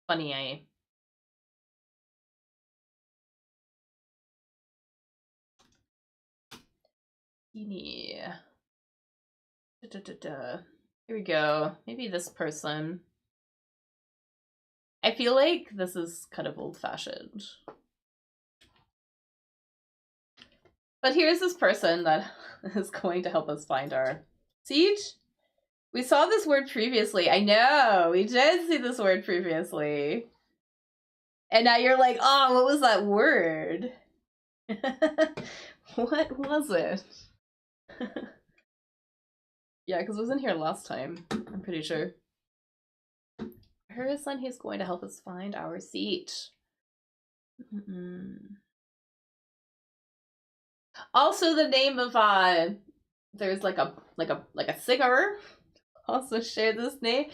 Funny, I... Yeah. Here we go. Maybe this person. I feel like this is kind of old-fashioned. But here's this person that is going to help us find our seat. We saw this word previously. I know, we did see this word previously. And now you're like, oh, what was that word? What was it? Yeah, because it was in here last time, I'm pretty sure. Person who's going to help us find our seat. Also, the name of there's like a singer also shared this name.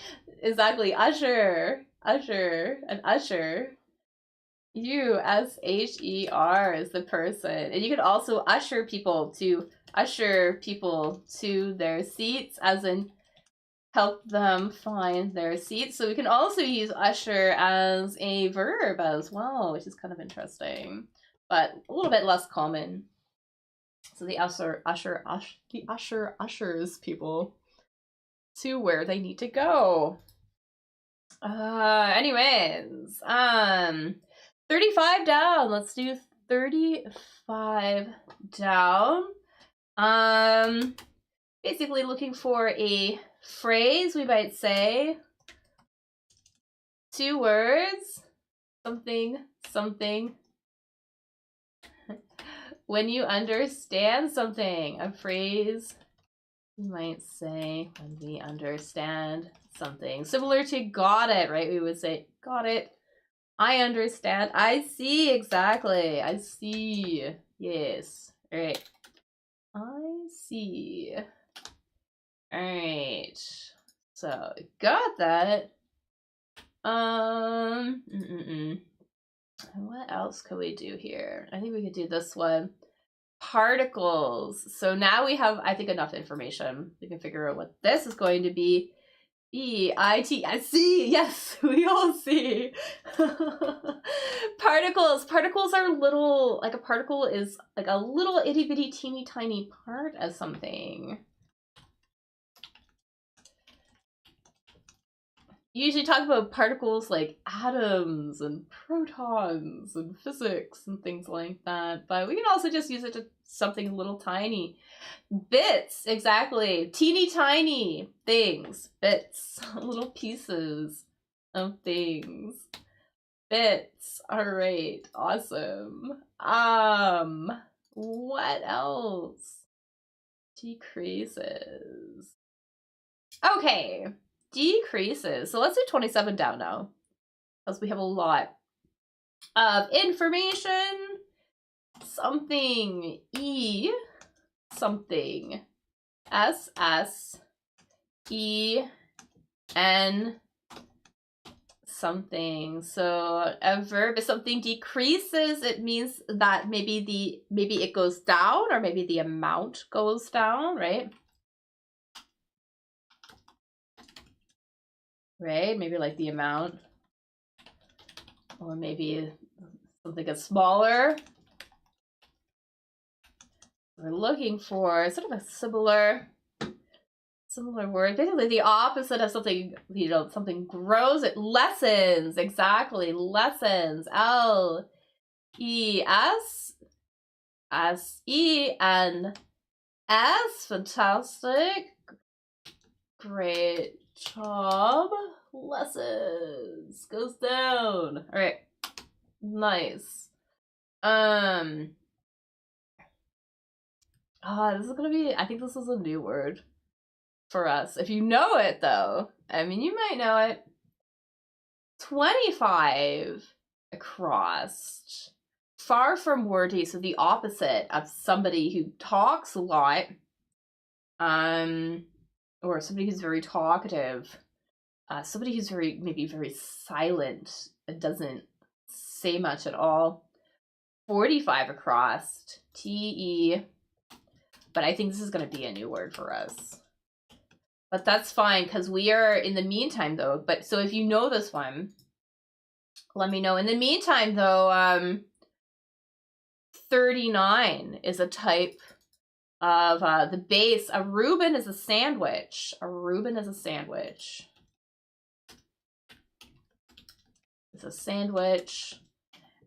Exactly, Usher. An usher. U-S-H-E-R is the person. And you could also usher people to their seats, as in help them find their seats. So we can also use usher as a verb as well, which is kind of interesting, but a little bit less common. So the usher ushers people to where they need to go. Anyways, 35 down. Let's do 35 down. Basically looking for a phrase, we might say. 2 words. Something. When you understand something. A phrase, you might say, when we understand something. Similar to got it, right? We would say, got it. I understand. I see, exactly. I see. Yes. All right. I see. All right. So, got that. What else could we do here? I think we could do this one. Particles. So now we have, I think, enough information. We can figure out what this is going to be. E-I-T. I see. Yes, we all see. Particles. Particles are little, like a particle is like a little itty bitty teeny tiny part of something. You usually talk about particles like atoms and protons and physics and things like that, but we can also just use it to something little tiny. Bits, exactly. Teeny tiny things. Bits. Little pieces of things. Bits. Alright, awesome. What else? Decreases. Okay. Decreases. So let's do 27 down now, because we have a lot of information. Something. E. Something. S-S-E-N something. So a verb, if something decreases, it means that maybe it goes down, or maybe the amount goes down, right? Right? Maybe like the amount. Or maybe something that's smaller. We're looking for sort of a similar word. Basically the opposite of something, you know, something grows. It lessens. Exactly. Lessens. L-E-S. S-E-N-S. Fantastic. Great job. Lessons. Goes down. All right. Nice. This is gonna be, I think this is a new word for us. If you know it though, I mean, you might know it. 25 across. Far from wordy, so the opposite of somebody who talks a lot, or somebody who's very talkative, somebody who's maybe very silent and doesn't say much at all. 45 across. T-E. But I think this is going to be a new word for us. But that's fine, because we are in the meantime, though. But so if you know this one, let me know. In the meantime, though, 39 is a type of the base. A Reuben is a sandwich. A Reuben is a sandwich. It's a sandwich.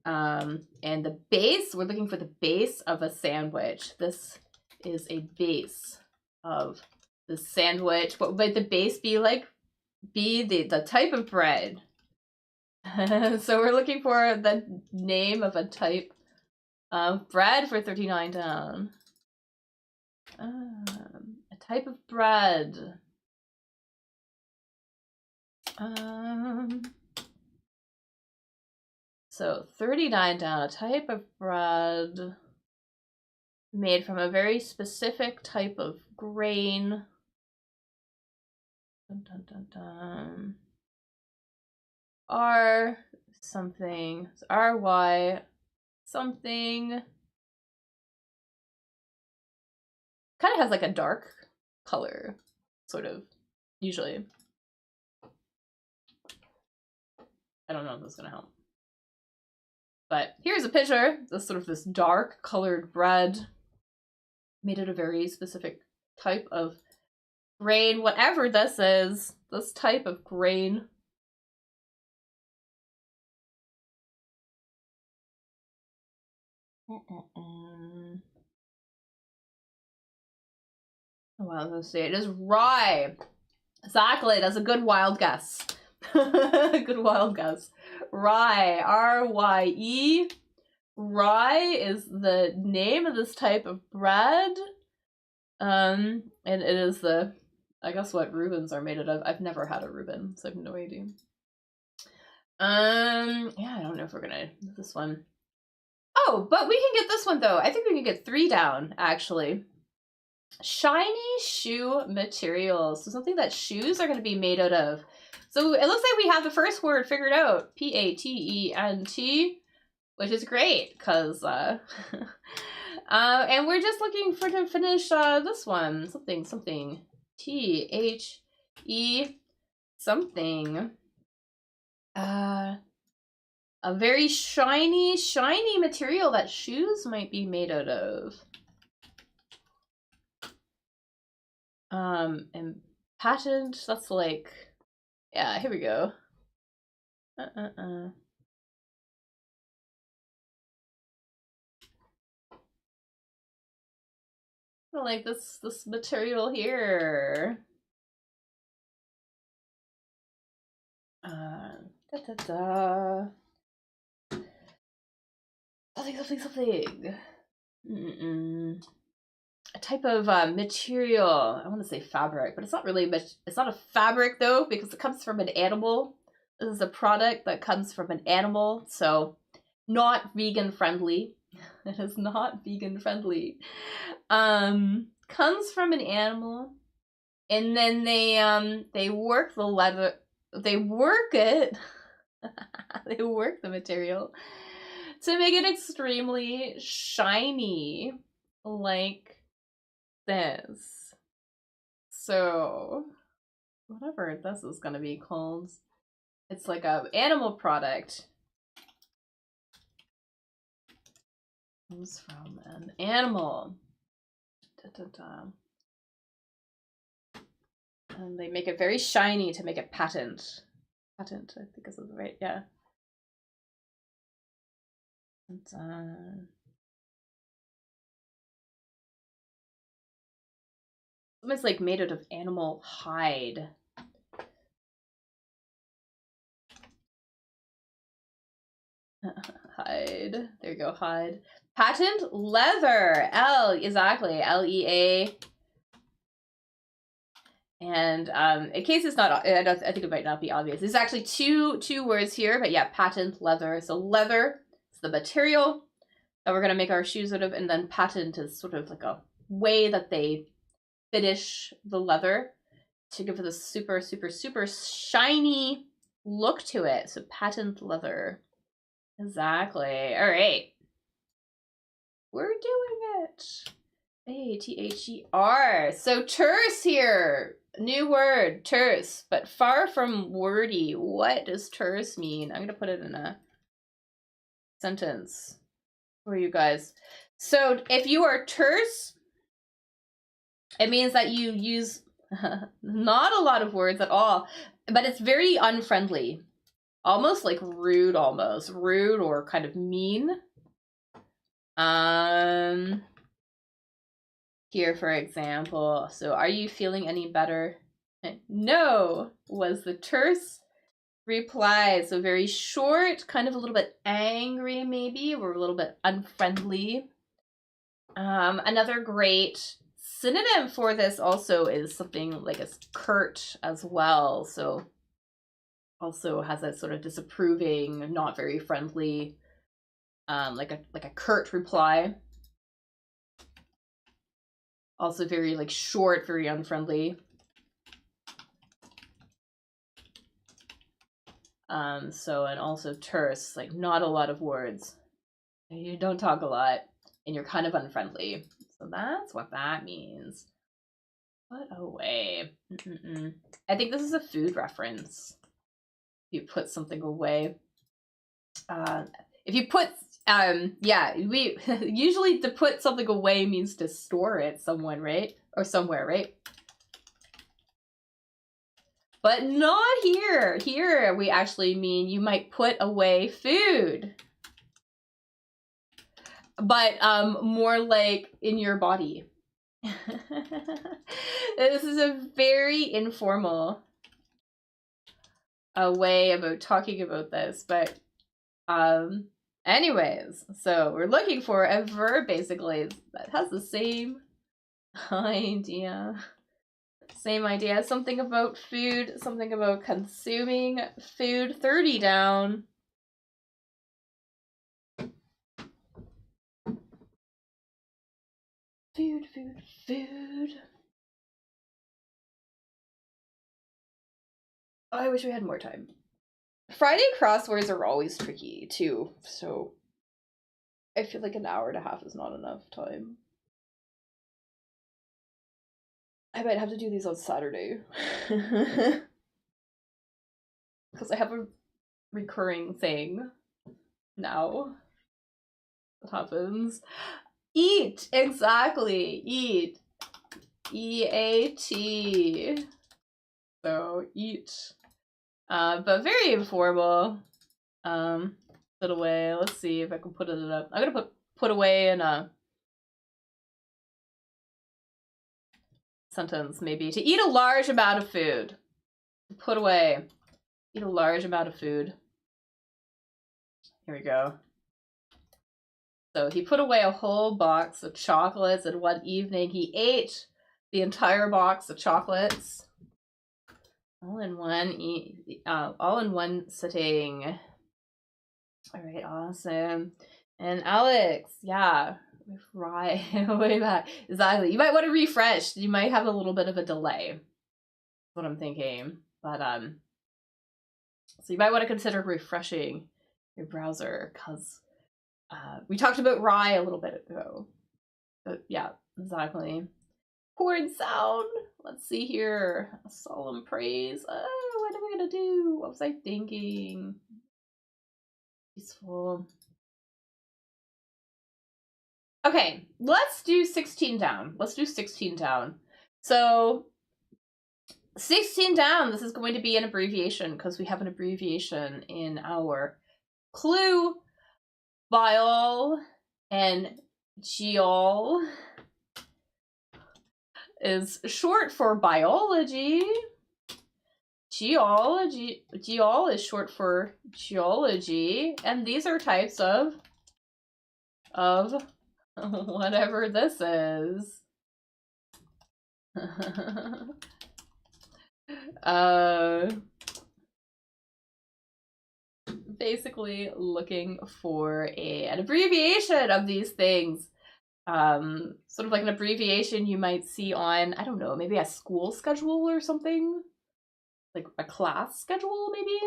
And the base, we're looking for the base of a sandwich. This is a base of the sandwich. What would the base be like? Be the type of bread. So we're looking for the name of a type of bread for 39 down. A type of bread. So 39 down, a type of bread made from a very specific type of grain. Dun, dun, dun, dun. R something. It's R-Y something. Kind of has like a dark color, sort of, usually. I don't know if this is gonna help. But here's a picture. This dark colored bread made out of a very specific type of grain, whatever this is, this type of grain. Well, I was gonna say it is rye. Exactly, that's a good wild guess. Good wild guess. Rye, R-Y-E. Rye is the name of this type of bread. And it is I guess what Reubens are made out of. I've never had a Reuben, so I have no idea. Yeah, I don't know if we're gonna do this one. Oh, but we can get this one though. I think we can get 3 down, actually. Shiny shoe material. So something that shoes are going to be made out of. So it looks like we have the first word figured out. P-A-T-E-N-T, which is great because and we're just looking to finish this one. Something. T-H-E something. A very shiny material that shoes might be made out of. And patent, that's like, yeah, here we go. I like this material here. Something. A type of material. I want to say fabric, but it's not really much. It's not a fabric though, because it comes from an animal. This is a product that comes from an animal, so not vegan friendly. It is not vegan friendly. Comes from an animal, and then they work the leather. They work it. They work the material to make it extremely shiny, like this. So whatever this is gonna be called, it's like a animal product. Comes from an animal. Da, da, da. And they make it very shiny to make it patent. Patent, I think is the right, yeah. And, almost like made out of animal hide. Hide. There you go, hide. Patent leather. Exactly. LEA. And in case it's not, I think it might not be obvious. There's actually two words here, but yeah, patent leather. So leather is the material that we're gonna make our shoes out of, and then patent is sort of like a way that they finish the leather to give it a super, super, super shiny look to it. So patent leather. Exactly. All right. We're doing it. ATHER. So terse here. New word, terse, but far from wordy. What does terse mean? I'm going to put it in a sentence for you guys. So if you are terse, it means that you use not a lot of words at all, but it's very unfriendly. Almost like rude, rude or kind of mean. Here, for example, so are you feeling any better? No, was the terse reply. So very short, kind of a little bit angry maybe, or a little bit unfriendly. Another great synonym for this also is something like a curt as well. So also has a sort of disapproving, not very friendly, like a curt reply. Also very like short, very unfriendly. And also terse, like not a lot of words. You don't talk a lot and you're kind of unfriendly. So that's what that means. Put away. I think this is a food reference. You put something away. If you put, we usually to put something away means to store it somewhere, right? Or somewhere, right? But not here. Here we actually mean you might put away food. But more like in your body. This is a very informal way about talking about this, but anyways, so we're looking for a verb basically that has the same idea. Same idea. Something about food, something about consuming food. 30 down. Food, food, food. Oh, I wish we had more time. Friday crosswords are always tricky too, so I feel like an hour and a half is not enough time. I might have to do these on Saturday. Because I have a recurring thing now that happens. Eat! Exactly! Eat. E-A-T. So, eat. But very informal. Put away. Let's see if I can put it up. I'm gonna put away in a sentence, maybe. To eat a large amount of food. Put away. Eat a large amount of food. Here we go. So he put away a whole box of chocolates in one evening. He ate the entire box of chocolates. All in one sitting. All right, awesome. And Alex, yeah, right, way back. Exactly. You might want to refresh. You might have a little bit of a delay. That's what I'm thinking. But so you might want to consider refreshing your browser because we talked about rye a little bit ago. But yeah, exactly. Chord sound. Let's see here. A solemn praise. Oh, what am I gonna do? What was I thinking? Peaceful. Okay, let's do 16 down. Let's do 16 down. So 16 down, this is going to be an abbreviation because we have an abbreviation in our clue. Biol and geol is short for biology. Geol is short for geology, and these are types of whatever this is. Basically looking for an abbreviation of these things. Sort of like an abbreviation you might see on, I don't know, maybe a school schedule or something? Like a class schedule, maybe?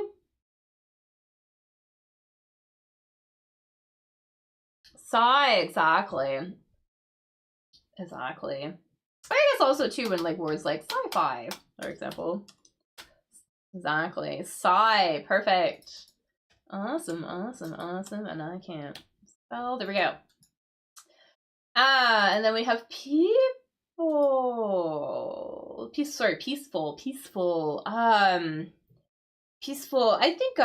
Sci, exactly. Exactly. I guess also too when like words like sci-fi, for example. Exactly. Sci, perfect. Awesome, awesome, awesome. And I can't spell. There we go. And then we have peaceful. Peaceful. Peaceful. I think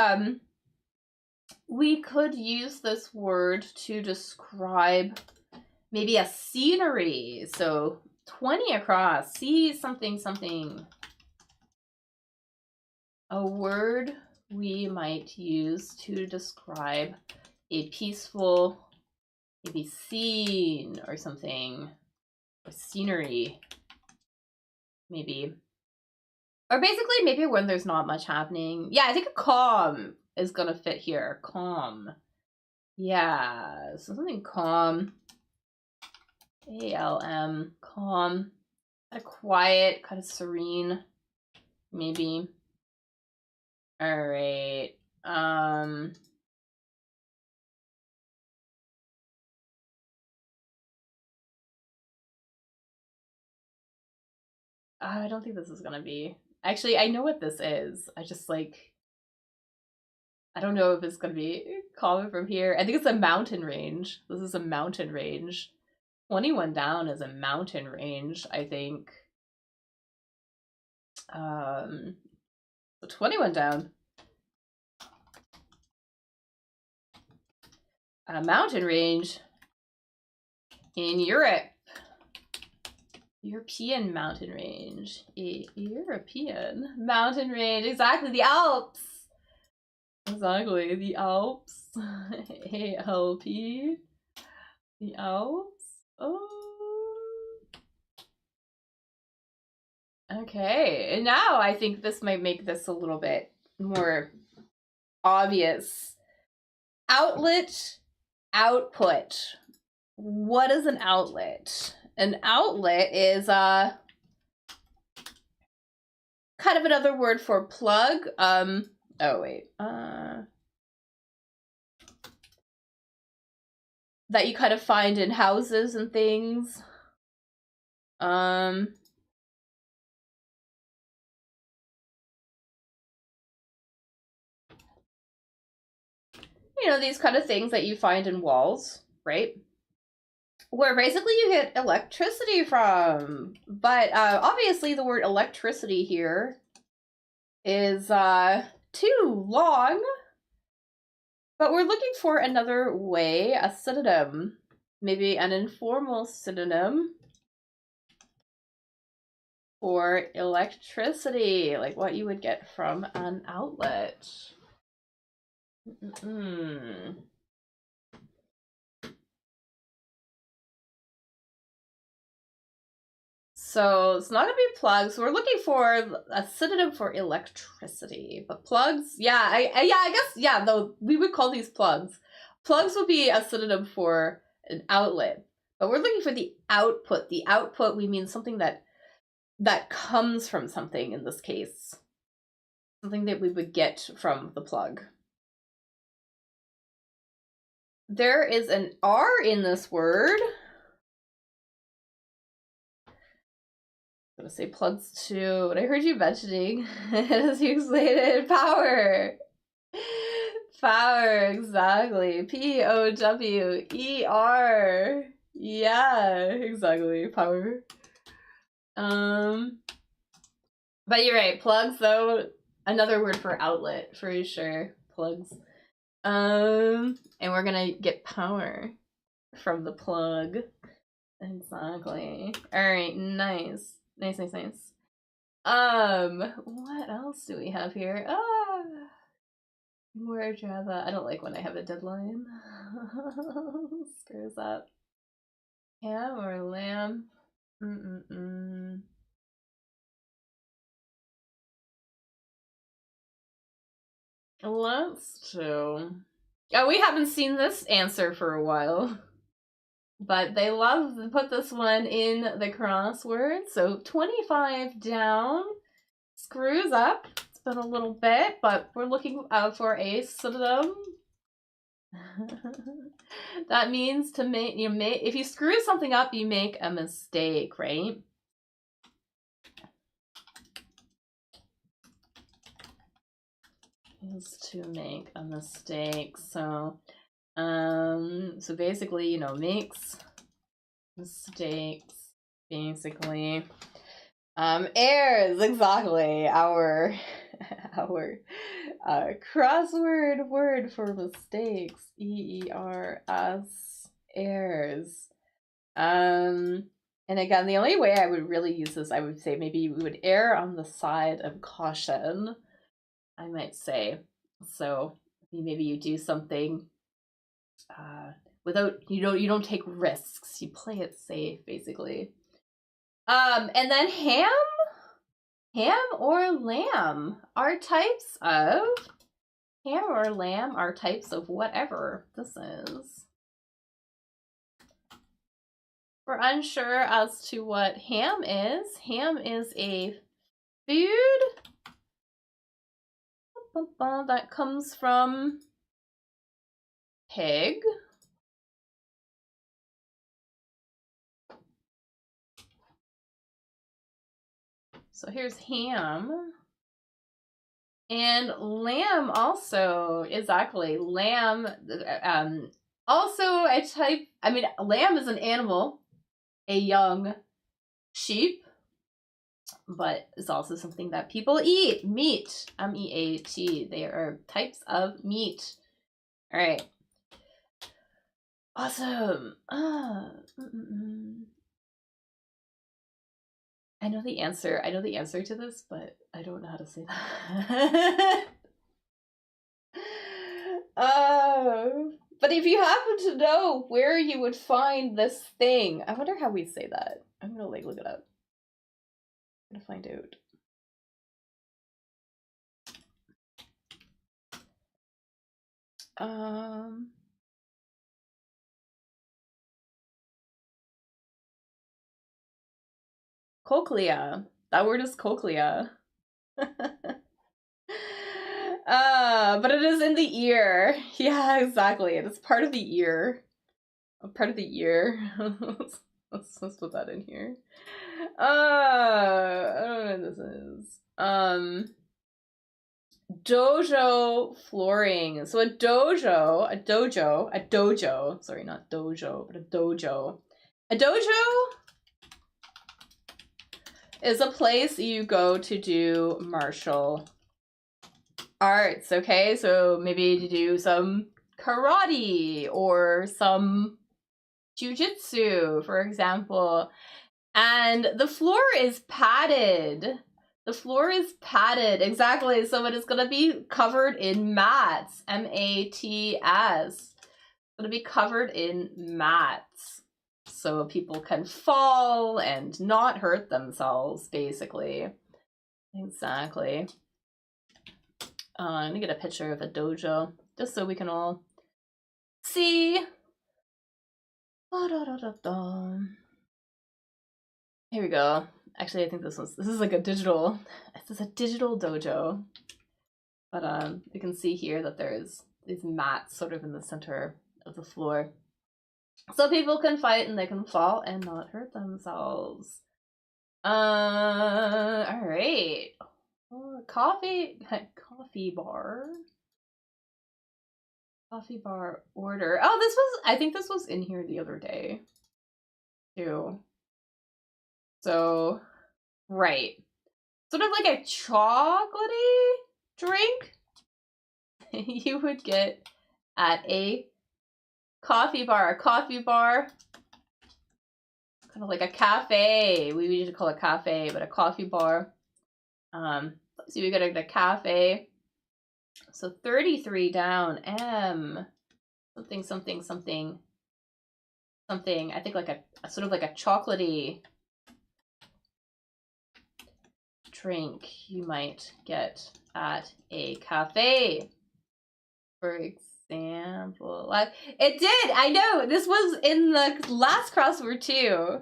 we could use this word to describe maybe a scenery. So 20 across. See something, something. A word we might use to describe a peaceful, maybe scene or something, or scenery, maybe. Or basically maybe when there's not much happening. Yeah, I think calm is gonna fit here. Calm. Yeah, so something calm. A-L-M, calm. Kind of quiet, kind of serene, maybe. All right. I don't think this is gonna be. Actually, I know what this is. I just like. I don't know if it's gonna be common from here. I think it's a mountain range. This is a mountain range. 21 down is a mountain range, I think. So 21 down. A mountain range in Europe. European mountain range. A European mountain range. Exactly, the Alps. Exactly, the Alps. A-L-P. The Alps. Oh. Okay, and now I think this might make this a little bit more obvious. Outlet, output. What is an outlet? An outlet is kind of another word for plug. Oh wait. That you kind of find in houses and things. You know, these kind of things that you find in walls, right? Where basically you get electricity from. But obviously the word electricity here is too long. But we're looking for another way, a synonym. Maybe an informal synonym for electricity, like what you would get from an outlet. So it's not gonna be plugs. We're looking for a synonym for electricity, but plugs, yeah, I guess, yeah, though we would call these plugs. Plugs would be a synonym for an outlet, but we're looking for the output. The output, we mean something that comes from something in this case. Something that we would get from the plug. There is an R in this word. I'm gonna say plugs too. What I heard you mentioning as you explained it, power. Power, exactly. Power. Yeah, exactly. Power. But you're right. Plugs, though, another word for outlet for sure. Plugs. And we're gonna get power from the plug. Exactly. All right. Nice. Nice. Nice. Nice. What else do we have here? More Java. I don't like when I have a deadline. Screws up. Ham or lamb? Let's do. Oh, we haven't seen this answer for a while. But they love to put this one in the crossword. So 25 down. Screws up. It's been a little bit, but we're looking for a system. That means to make if you screw something up, you make a mistake, right? Is to make a mistake. So so basically, makes mistakes, basically. Airs, exactly, our crossword word for mistakes. E-E-R-S, airs. And again, the only way I would really use this, I would say maybe we would err on the side of caution, I might say. So maybe you do something without, you don't take risks, you play it safe, basically. And then ham or lamb are types of whatever this is. We're unsure as to what ham is. Ham is a food that comes from pig. So here's ham. And lamb also, exactly. Lamb, also a type, lamb is an animal, a young sheep, but it's also something that people eat. Meat, M-E-A-T. They are types of meat. All right. Awesome. I know the answer. I know the answer to this, but I don't know how to say that. But if you happen to know where you would find this thing, I wonder how we say that. I'm gonna look it up. I'm gonna find out. Cochlea. That word is cochlea. But it is in the ear. Yeah, exactly. It is part of the ear. A part of the ear. let's put that in here. I don't know what this is. Dojo flooring. So a dojo, sorry, not dojo, but a dojo. A dojo is a place you go to do martial arts, okay? So maybe to do some karate or some jujitsu, for example. And the floor is padded. The floor is padded, exactly. So it is going to be covered in mats, M-A-T-S. It's going to be covered in mats. So people can fall and not hurt themselves, basically. Exactly. I'm going to get a picture of a dojo, just so we can all see. Here we go. Actually, I think this is like a digital dojo. But you can see here that there's these mats sort of in the center of the floor. So people can fight and they can fall and not hurt themselves. Alright. Coffee bar. Coffee bar order. Oh, I think this was in here the other day. too. So, right. Sort of like a chocolatey drink you would get at a coffee bar. A coffee bar, kind of like a cafe. We usually call it cafe, but a coffee bar. So we got a cafe. So 33 down. M. Something, something, something. Something. I think like a sort of like a chocolatey drink you might get at a cafe. For example. It did! I know! This was in the last crossword too.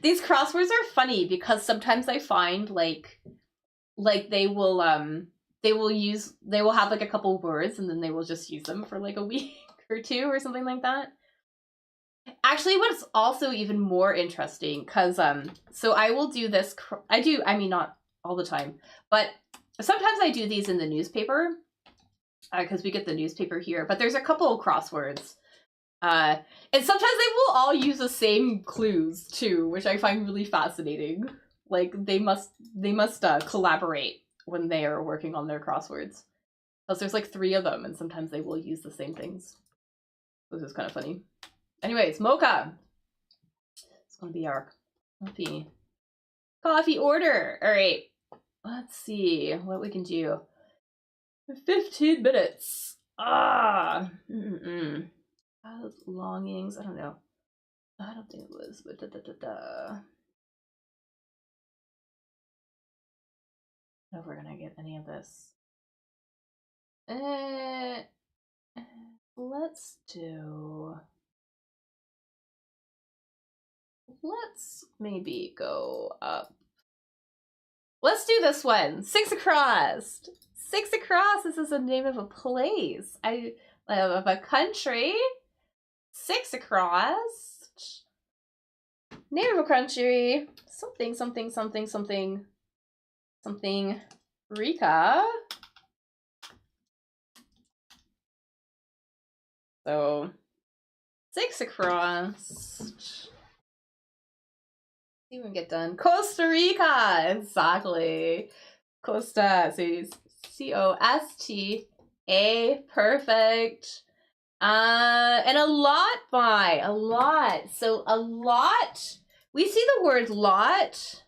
These crosswords are funny because sometimes I find like they will have like a couple words and then they will just use them for like a week or two or something like that. Actually, what's also even more interesting, because so I will do this, I mean not all the time, but sometimes I do these in the newspaper because we get the newspaper here, but there's a couple of crosswords. And sometimes they will all use the same clues too, which I find really fascinating. Like they must collaborate when they are working on their crosswords. Because there's like 3 of them, and sometimes they will use the same things. This is kind of funny. Anyways, mocha. It's gonna be our coffee order. All right, let's see what we can do. 15 minutes. Longings. I don't know. I don't think it was, but know if we're gonna get any of this. Let's maybe go up. Let's do this one. 6 across. 6 across. This is the name of a place. Of a country. 6 across. Name of a country. Something, something, something, something. Something. Rica. So 6 across. See if we can get done. Costa Rica! Exactly. Costa. So C-O-S-T-A. Perfect. And a lot by. A lot. So a lot. We see the word lot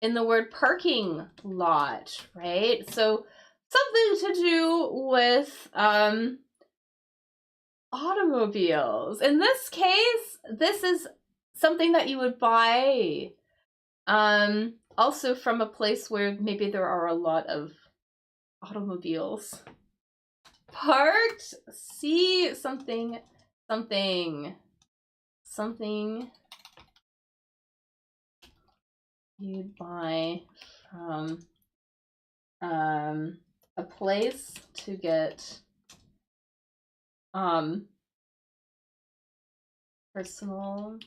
in the word parking lot, right? So something to do with automobiles. In this case, this is something that you would buy also from a place where maybe there are a lot of automobiles parked. See something, something, something you'd buy from a place to get personal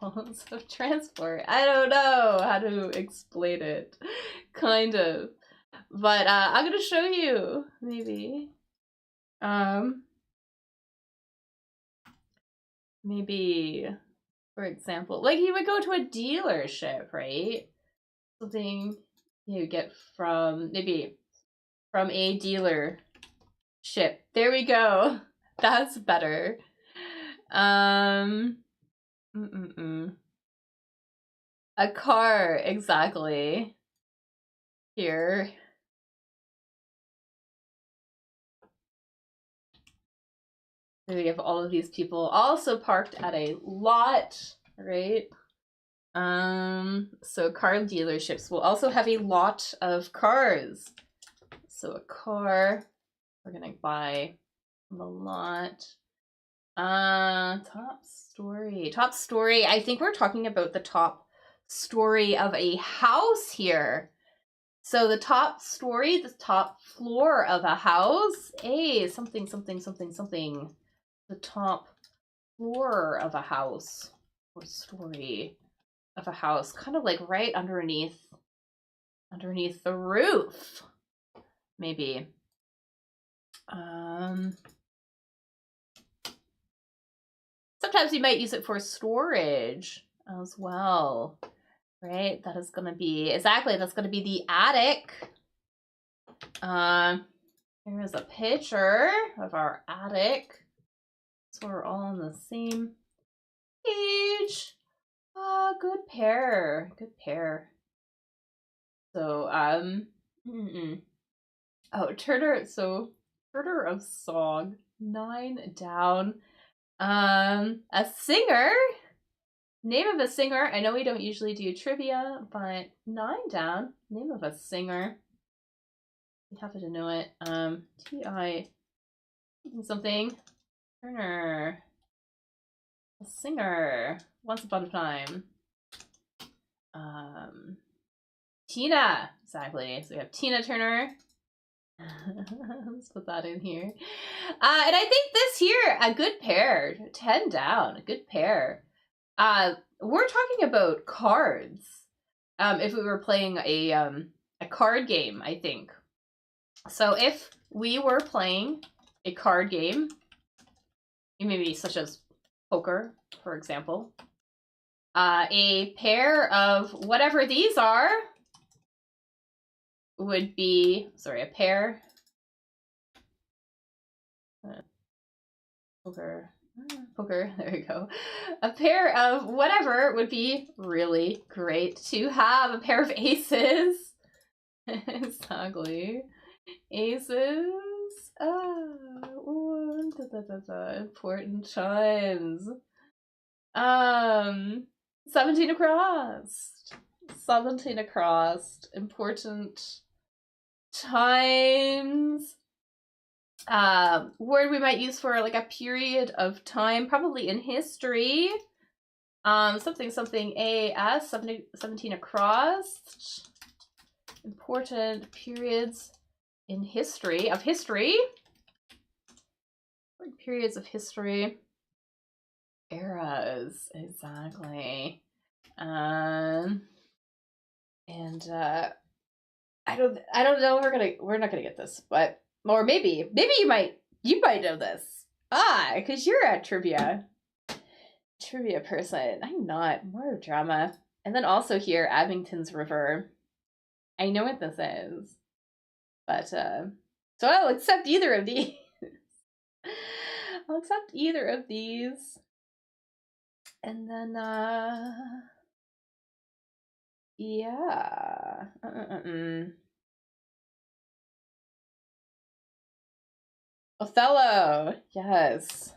modes of transport. I don't know how to explain it. Kind of. But I'm gonna show you, maybe. Maybe, for example, like you would go to a dealership, right? Something you get from, maybe from a dealership. There we go. That's better. A car, exactly. Here. So we have all of these people also parked at a lot, right? So car dealerships will also have a lot of cars. So a car, we're gonna buy from a lot. Top story. Top story. I think we're talking about the top story of a house here. So the top story, the top floor of a house. Something, something, something, something. The top floor of a house. Or story of a house. Kind of like right underneath the roof. Maybe. Sometimes we might use it for storage as well, right? That is going to be, exactly, that's going to be the attic. Here is a picture of our attic. So we're all on the same page. Good pair. Good pair. So, oh, Turner, so Turner of Song, 9 down. A singer. Name of a singer. I know we don't usually do trivia, but 9 down. Name of a singer. You happen to know it. T.I. something. Turner. A singer. Once upon a time. Tina. Exactly. So we have Tina Turner. Let's put that in here. And I think this here, a good pair. 10 down. A good pair. We're talking about cards. If we were playing a card game, I think. So if we were playing a card game, maybe such as poker, for example, a pair of whatever these are would be, sorry, a pair, poker, there we go. A pair of whatever would be really great to have. A pair of aces. Exactly. Aces. Important chimes. 17 across. 17 across. Important times. Word we might use for like a period of time, probably in history. Something AS, 17 across. Important periods in history, of history. Periods of history. Eras, exactly. And I don't know, we're not gonna get this, but or maybe you might know this. Because you're a trivia person. I'm not. More drama. And then also here, Abington's River. I know what this is. But so I'll accept either of these. I'll accept either of these. And then yeah. Othello. Yes.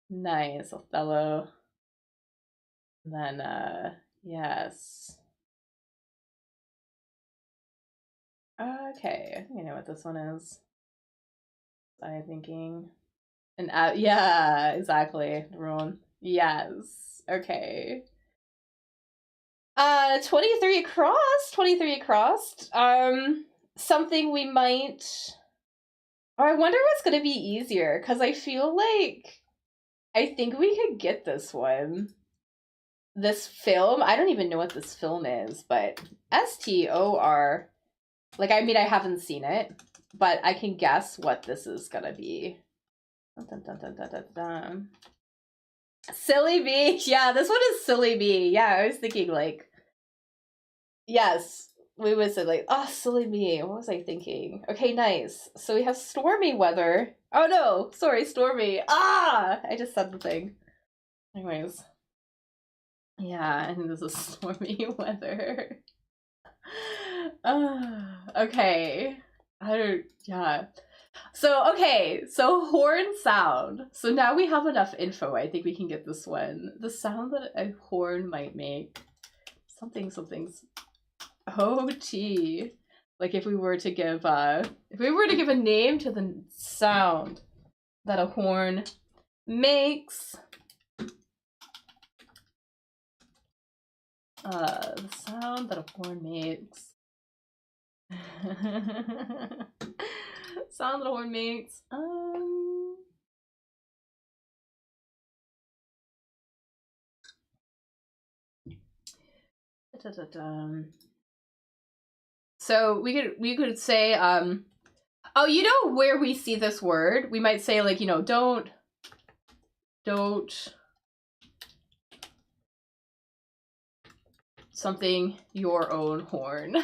Nice. Othello. And then yes. Okay, I think I know what this one is. I'm thinking. And yeah, exactly. Ruin. Yes. Okay. 23 across. 23 across. Something we might. Oh, I wonder what's gonna be easier, because I feel like I think we could get this one. This film. I don't even know what this film is, but STOR. Like, I mean, I haven't seen it, but I can guess what this is gonna be. Dun, dun, dun, dun, dun, dun. Silly Bee. Yeah, this one is Silly Bee. Yeah, I was thinking like, yes, we would say like, oh, Silly Bee. What was I thinking? Okay, nice. So we have stormy weather. Oh no, sorry, stormy. I just said the thing. Anyways. Yeah, I think this is stormy weather. Okay. Yeah. So, okay, so horn sound. So now we have enough info. I think we can get this one. The sound that a horn might make. Something's OT. Like if we were to give a name to the sound that a horn makes. The sound that a horn makes. Sound that a horn makes. So we could say oh, you know where we see this word? We might say like, you know, don't something your own horn.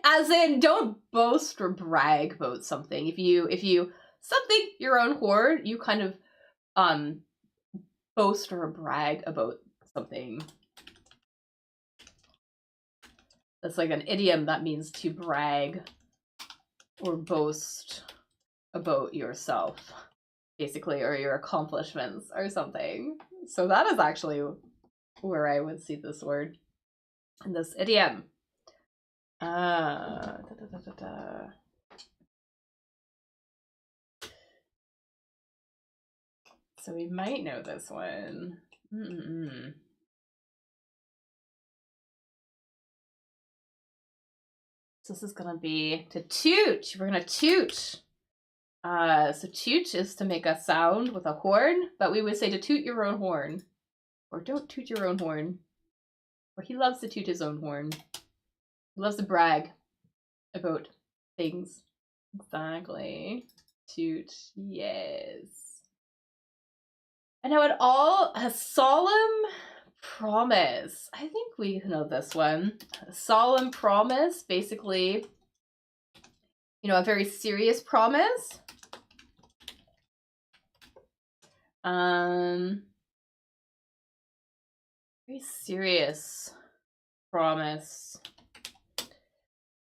As in, don't boast or brag about something. If you something your own horn, you kind of boast or brag about something. That's like an idiom that means to brag or boast about yourself, basically, or your accomplishments or something. So that is actually where I would see this word in this idiom. So we might know this one. So this is gonna be to toot. We're gonna toot. So toot is to make a sound with a horn, but we would say to toot your own horn. Or don't toot your own horn. Or he loves to toot his own horn. He loves to brag about things. Exactly. Toot, yes. And now it all a solemn promise. I think we know this one. A solemn promise, basically, you know, a very serious promise. Very serious promise.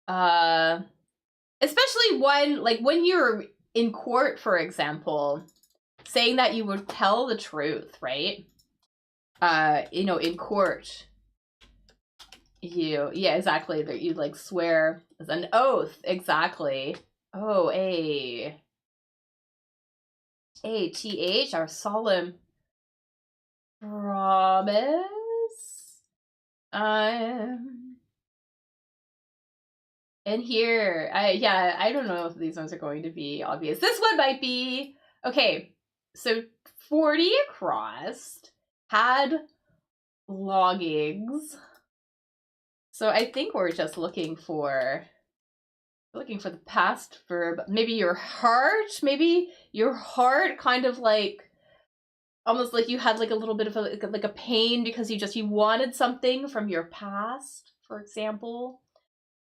Especially when you're in court, for example, saying that you would tell the truth, right? You know, in court, yeah, exactly, that you like swear as an oath, exactly. Oh, ATH, our solemn promise. And here, I don't know if these ones are going to be obvious. This one might be. Okay, so 40 across had loggings. So I think we're just looking for the past verb. Maybe your heart kind of like almost like you had like a little bit of a pain because you wanted something from your past, for example.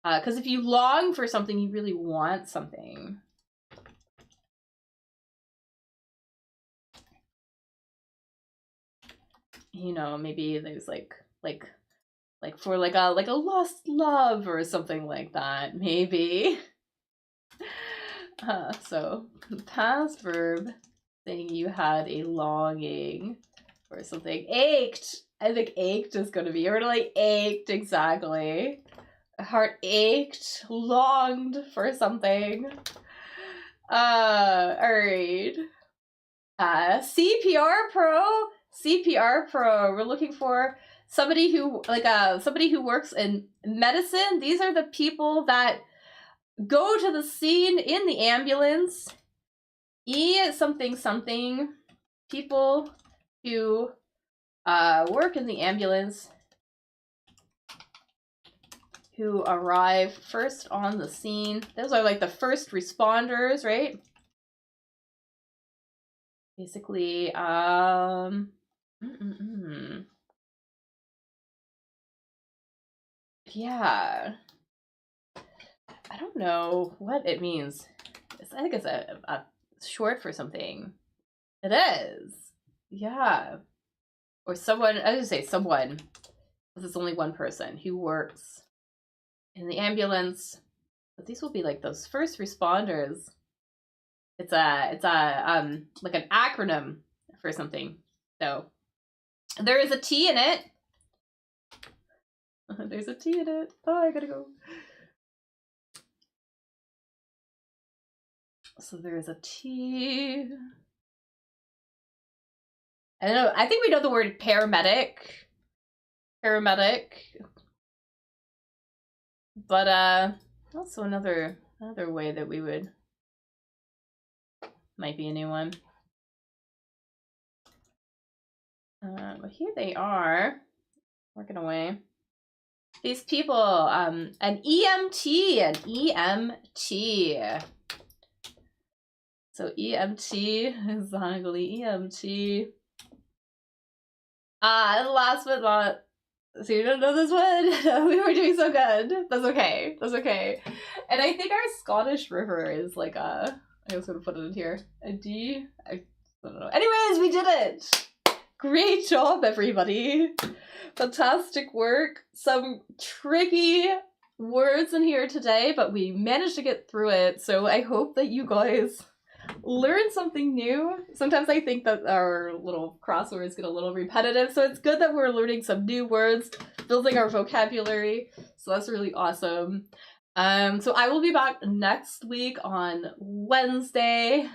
Because if you long for something, you really want something. You know, maybe there's like for like a lost love or something like that, maybe. So past verb saying you had a longing or something. Ached. I think ached is going to be really ached, exactly. Heart ached, longed for something. All right. CPR Pro. We're looking for somebody who works in medicine. These are the people that go to the scene in the ambulance. Something. People who work in the ambulance who arrive first on the scene. Those are like the first responders, right? Basically, yeah. I don't know what it means. I think it's a short for something. It is. Yeah. Or someone, I would say someone, because it's only one person who works in the ambulance. But these will be like those first responders. It's a like an acronym for something. So there is a T in it. There's a T in it. Oh, I gotta go. So there's a T. I don't know. I think we know the word paramedic. But also another way that we would might be a new one. But here they are, working away. These people, an EMT. So EMT, exactly, EMT. Last but not So you don't know this one? We were doing so good. That's okay. That's okay. And I think our Scottish river is like a, I was gonna put it in here. A D? I don't know. Anyways, we did it! Great job, everybody. Fantastic work. Some tricky words in here today, but we managed to get through it. So I hope that you guys learn something new. Sometimes I think that our little crosswords get a little repetitive, so it's good that we're learning some new words, building our vocabulary. So that's really awesome. So I will be back next week on Wednesday.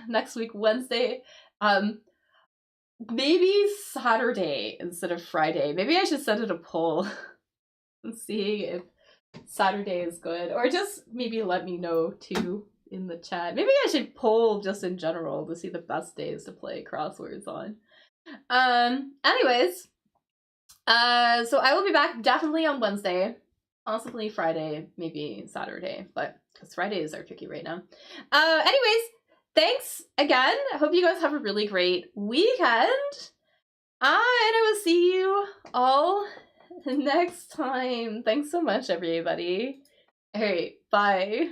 Maybe Saturday instead of Friday. Maybe I should send it a poll and see if Saturday is good, or just maybe let me know too in the chat. Maybe I should poll just in general to see the best days to play crosswords on. Anyways, so I will be back definitely on Wednesday, possibly Friday, maybe Saturday, but because Fridays are tricky right now. Anyways, thanks again. I hope you guys have a really great weekend. And I will see you all next time. Thanks so much, everybody. All right, bye.